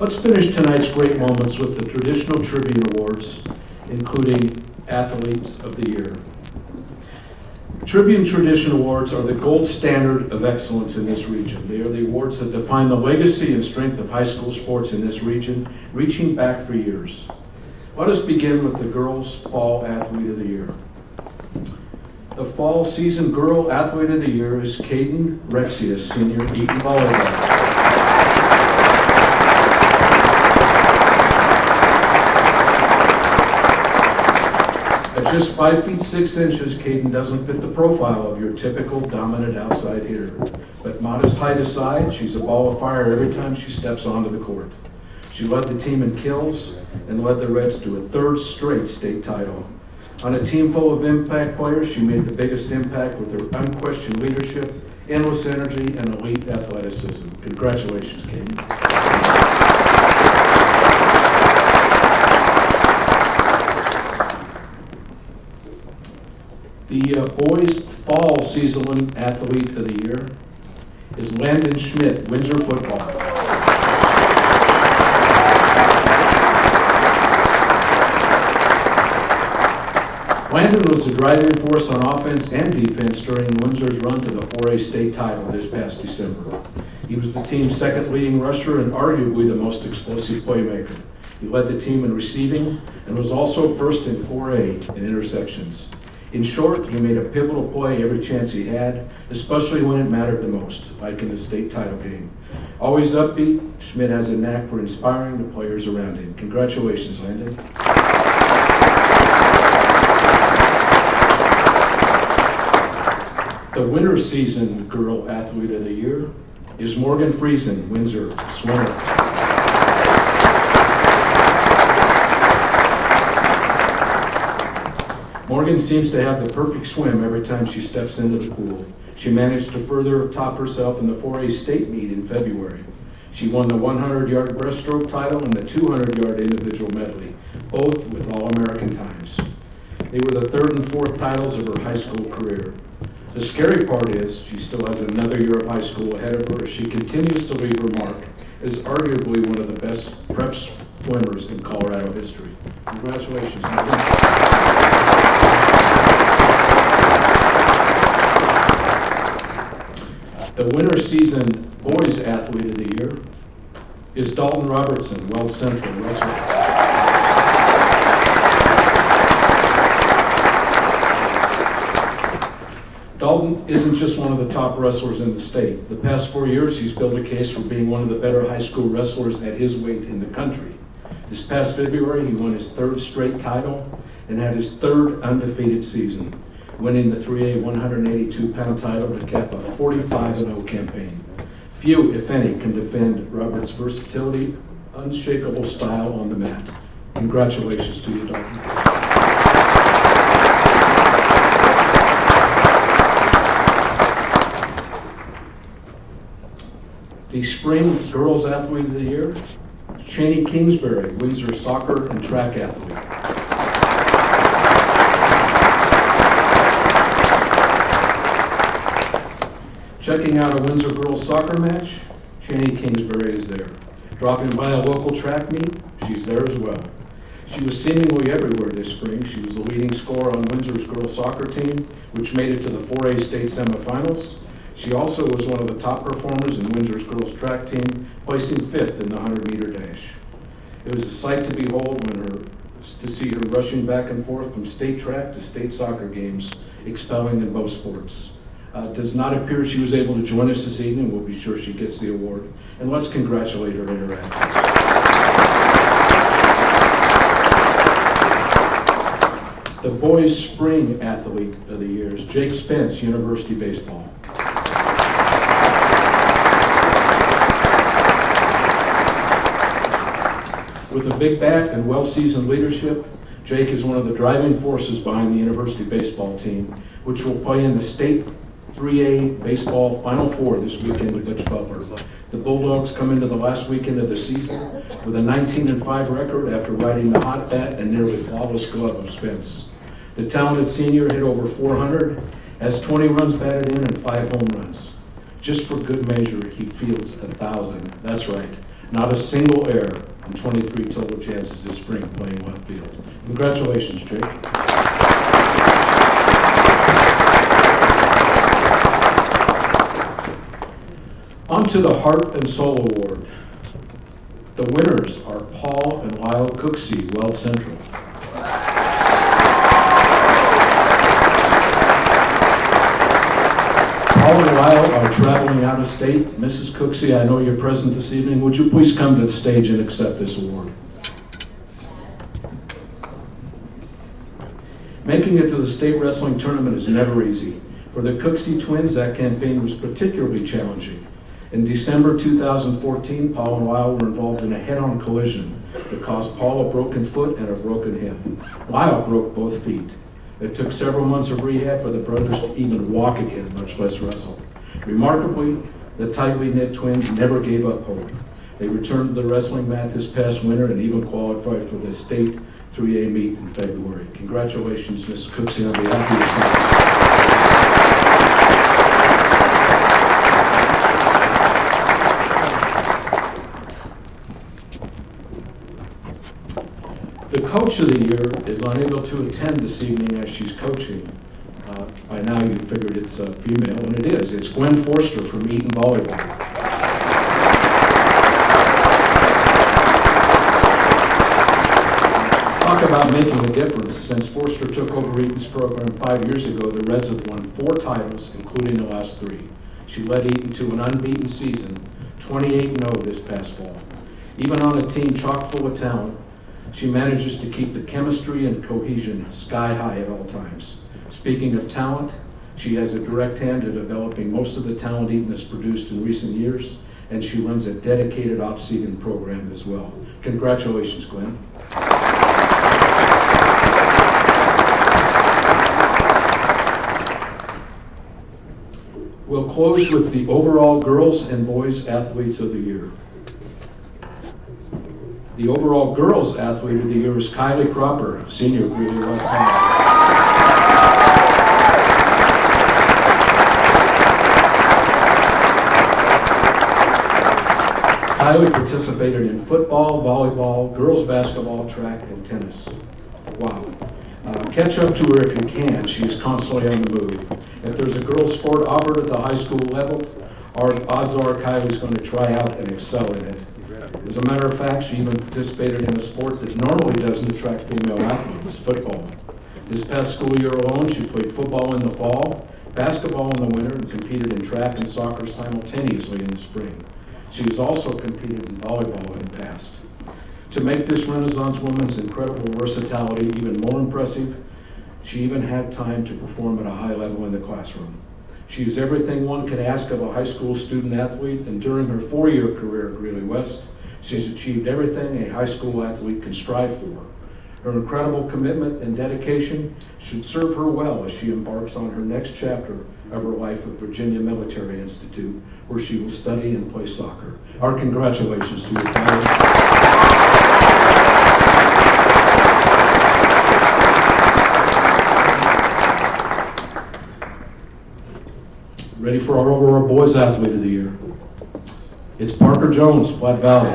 Let's finish tonight's great moments with the traditional Tribune Awards, including Athletes of the Year. Tribune Tradition Awards are the gold standard of excellence in this region. They are the awards that define the legacy and strength of high school sports in this region, reaching back for years. Let us begin with the Girls Fall Athlete of the Year. The Fall Season Girl Athlete of the Year is Caden Rexius, senior, Eaton Volleyball. At just 5 feet 6 inches, Caden doesn't fit the profile of your typical dominant outside hitter. But modest height aside, she's a ball of fire every time she steps onto the court. She led the team in kills and led the Reds to a third straight state title. On a team full of impact players, she made the biggest impact with her unquestioned leadership, endless energy, and elite athleticism. Congratulations, Caden. The Boys Fall Season Athlete of the Year is Landon Schmidt, Windsor Football. Landon was the driving force on offense and defense during Windsor's run to the 4A state title this past December. He was the team's second leading rusher and arguably the most explosive playmaker. He led the team in receiving and was also first in 4A in intersections. In short, he made a pivotal play every chance he had, especially when it mattered the most, like in the state title game. Always upbeat, Schmidt has a knack for inspiring the players around him. Congratulations, Landon. The Winter Season Girl Athlete of the Year is Morgan Friesen, Windsor swimmer. Morgan seems to have the perfect swim every time she steps into the pool. She managed to further top herself in the 4A state meet in February. She won the 100-yard breaststroke title and the 200-yard individual medley, both with All-American times. They were the third and fourth titles of her high school career. The scary part is she still has another year of high school ahead of her as she continues to leave her mark as arguably one of the best prep swimmers in Colorado history. Congratulations, Morgan. The Winter Season Boys Athlete of the Year is Dalton Robertson, Wells Central wrestler. Dalton isn't just one of the top wrestlers in the state. The past 4 years, he's built a case for being one of the better high school wrestlers at his weight in the country. This past February, he won his third straight title and had his third undefeated season, winning the 3A 182-pound title to cap a 45-0 campaign. Few, if any, can defend Robert's versatility, unshakable style on the mat. Congratulations to you, Dalton. The Spring Girls Athlete of the Year, Cheney Kingsbury, Windsor soccer and track athlete. Checking out a Windsor girls soccer match, Cheney Kingsbury is there. Dropping by a local track meet, she's there as well. She was seemingly everywhere this spring. She was the leading scorer on Windsor's girls soccer team, which made it to the 4A state semifinals. She also was one of the top performers in Windsor's girls track team, placing 5th in the 100-meter dash. It was a sight to behold to see her rushing back and forth from state track to state soccer games, excelling in both sports. Does not appear she was able to join us this evening. We'll be sure she gets the award. And let's congratulate her in her absence. The Boys Spring Athlete of the Year is Jake Spence, University Baseball. With a big bat and well-seasoned leadership, Jake is one of the driving forces behind the University Baseball team, which will play in the state 3A baseball Final Four this weekend with Butch Butler. The Bulldogs come into the last weekend of the season with a 19-5 record after riding the hot bat and nearly flawless glove of Spence. The talented senior hit over 400, has 20 runs batted in and 5 home runs. Just for good measure, he fields 1,000. That's right, Not a single error, and 23 total chances this spring playing left field. Congratulations, Jake. On to the Heart and Soul Award. The winners are Paul and Lyle Cooksey, Weld Central. Paul and Lyle are traveling out of state. Mrs. Cooksey, I know you're present this evening. Would you please come to the stage and accept this award? Making it to the state wrestling tournament is never easy. For the Cooksey twins, that campaign was particularly challenging. In December 2014, Paul and Lyle were involved in a head-on collision that caused Paul a broken foot and a broken hip. Lyle broke both feet. It took several months of rehab for the brothers to even walk again, much less wrestle. Remarkably, the tightly knit twins never gave up hope. They returned to the wrestling mat this past winter and even qualified for the state 3A meet in February. Congratulations, Mrs. Cooksey, on behalf of yourselves. The coach of the year is unable to attend this evening as she's coaching. By now you figured it's a female, and it is. It's Gwen Forster from Eaton Volleyball. Talk about making a difference. Since Forster took over Eaton's program 5 years ago, the Reds have won 4 titles, including the last 3. She led Eaton to an unbeaten season, 28-0 this past fall. Even on a team chock full of talent, she manages to keep the chemistry and cohesion sky high at all times. Speaking of talent, she has a direct hand in developing most of the talent Eaton has produced in recent years, and she runs a dedicated off-season program as well. Congratulations, Gwen. We'll close with the overall girls and boys athletes of the year. The overall girls athlete of the year is Kylie Cropper, senior, Greeley West High. Kylie participated in football, volleyball, girls basketball, track, and tennis. Wow. Catch up to her if you can. She's constantly on the move. If there's a girls' sport offered at the high school level, odds are Kylie's going to try out and excel in it. As a matter of fact, she even participated in a sport that normally doesn't attract female athletes, football. This past school year alone, she played football in the fall, basketball in the winter, and competed in track and soccer simultaneously in the spring. She has also competed in volleyball in the past. To make this Renaissance woman's incredible versatility even more impressive, she even had time to perform at a high level in the classroom. She is everything one could ask of a high school student athlete, and during her 4-year career at Greeley West, she's achieved everything a high school athlete can strive for. Her incredible commitment and dedication should serve her well as she embarks on her next chapter of her life at Virginia Military Institute, where she will study and play soccer. Our congratulations to you, Kylie. Ready for our overall boys athlete of the year. It's Parker Jones, Platte Valley.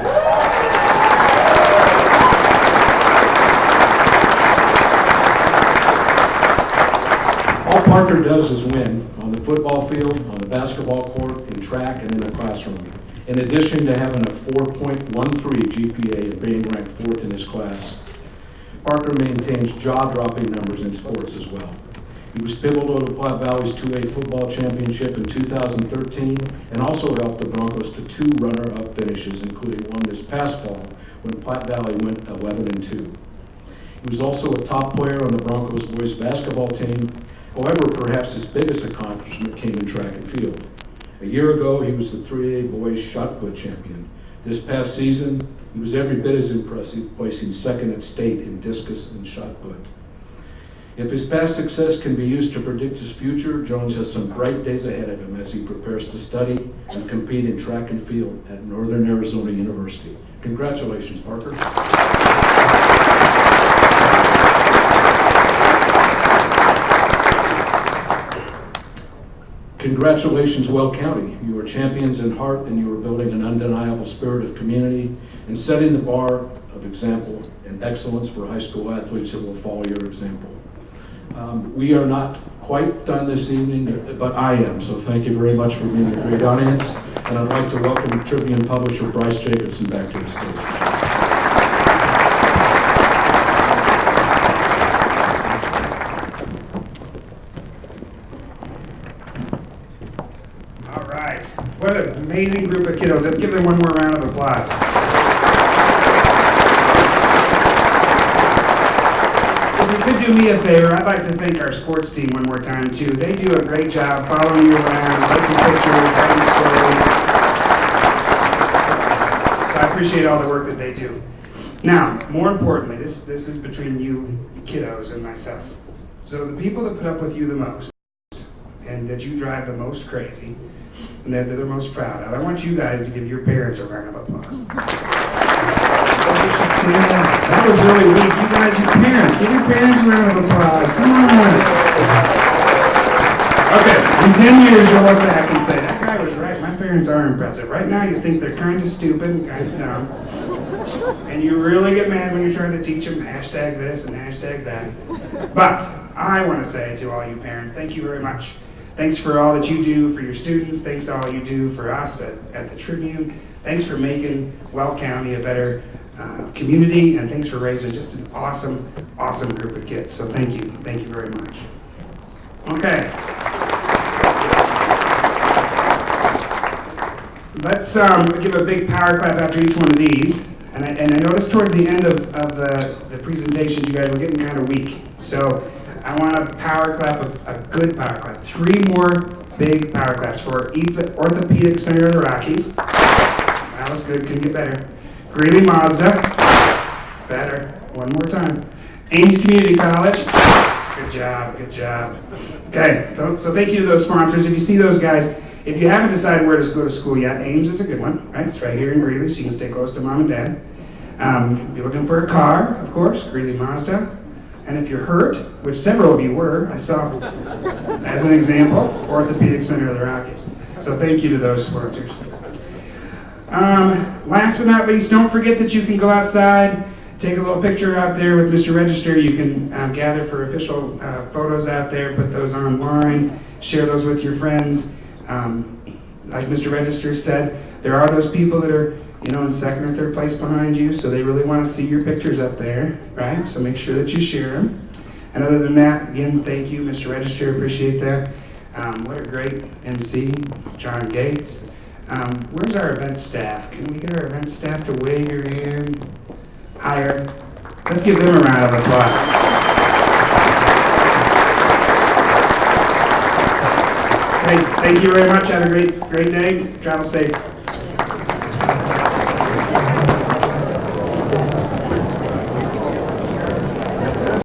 All Parker does is win on the football field, on the basketball court, in track, and in the classroom. In addition to having a 4.13 GPA and being ranked 4th in his class, Parker maintains jaw-dropping numbers in sports as well. He was pivotal to Platte Valley's 2A football championship in 2013 and also helped the Broncos to 2 runner-up finishes, including one this past fall when Platte Valley went 11-2. He was also a top player on the Broncos boys basketball team. However, perhaps his biggest accomplishment came in track and field. A year ago, he was the 3A boys shot put champion. This past season, he was every bit as impressive, placing 2nd at state in discus and shot put. If his past success can be used to predict his future, Jones has some bright days ahead of him as he prepares to study and compete in track and field at Northern Arizona University. Congratulations, Parker. Congratulations, Well County. You are champions in heart, and you are building an undeniable spirit of community and setting the bar of example and excellence for high school athletes who will follow your example. We are not quite done this evening, but I am, so thank you very much for being a great audience. And I'd like to welcome Tribune publisher Bryce Jacobson back to the stage. All right. What an amazing group of kiddos. Let's give them one more round of applause. If you could do me a favor, I'd like to thank our sports team one more time, too. They do a great job following you around, taking pictures, telling stories. So I appreciate all the work that they do. Now, more importantly, this is between you kiddos and myself. So the people that put up with you the most, and that you drive the most crazy, and that they're the most proud of, I want you guys to give your parents a round of applause. That was really weak. You guys, your parents, give your parents a round of applause. Come on. Okay, in 10 years you'll look back and say, that guy was right. My parents are impressive. Right now you think they're kind of stupid and kind of dumb. And you really get mad when you're trying to teach them hashtag this and hashtag that. But I want to say to all you parents, thank you very much. Thanks for all that you do for your students. Thanks to all you do for us at the Tribune. Thanks for making Well County a better community, and thanks for raising just an awesome, awesome group of kids. So thank you very much. Okay. Let's give a big power clap after each one of these. And I noticed towards the end of the presentations, you guys were getting kind of weak. So I want a power clap, a good power clap. 3 more big power claps for Orthopedic Center of the Rockies. That was good, couldn't get better. Greeley Mazda, better, one more time. Ames Community College, good job. Okay, so thank you to those sponsors. If you see those guys, if you haven't decided where to go to school yet, Ames is a good one, right? It's right here in Greeley, so you can stay close to mom and dad. If you're looking for a car, of course, Greeley Mazda. And if you're hurt, which several of you were, I saw, as an example, Orthopedic Center of the Rockies. So thank you to those sponsors. Last but not least, don't forget that you can go outside, take a little picture out there with Mr. Register. You can gather for official photos out there, put those online, share those with your friends. Like Mr. Register said, there are those people that are, in second or third place behind you, so they really want to see your pictures up there, right? So make sure that you share them. And other than that, again, thank you, Mr. Register, appreciate that. What a great MC, John Gates. Where's our event staff? Can we get our event staff to wave your hand higher? Let's give them a round of applause. Thank you very much. Have a great day. Travel safe.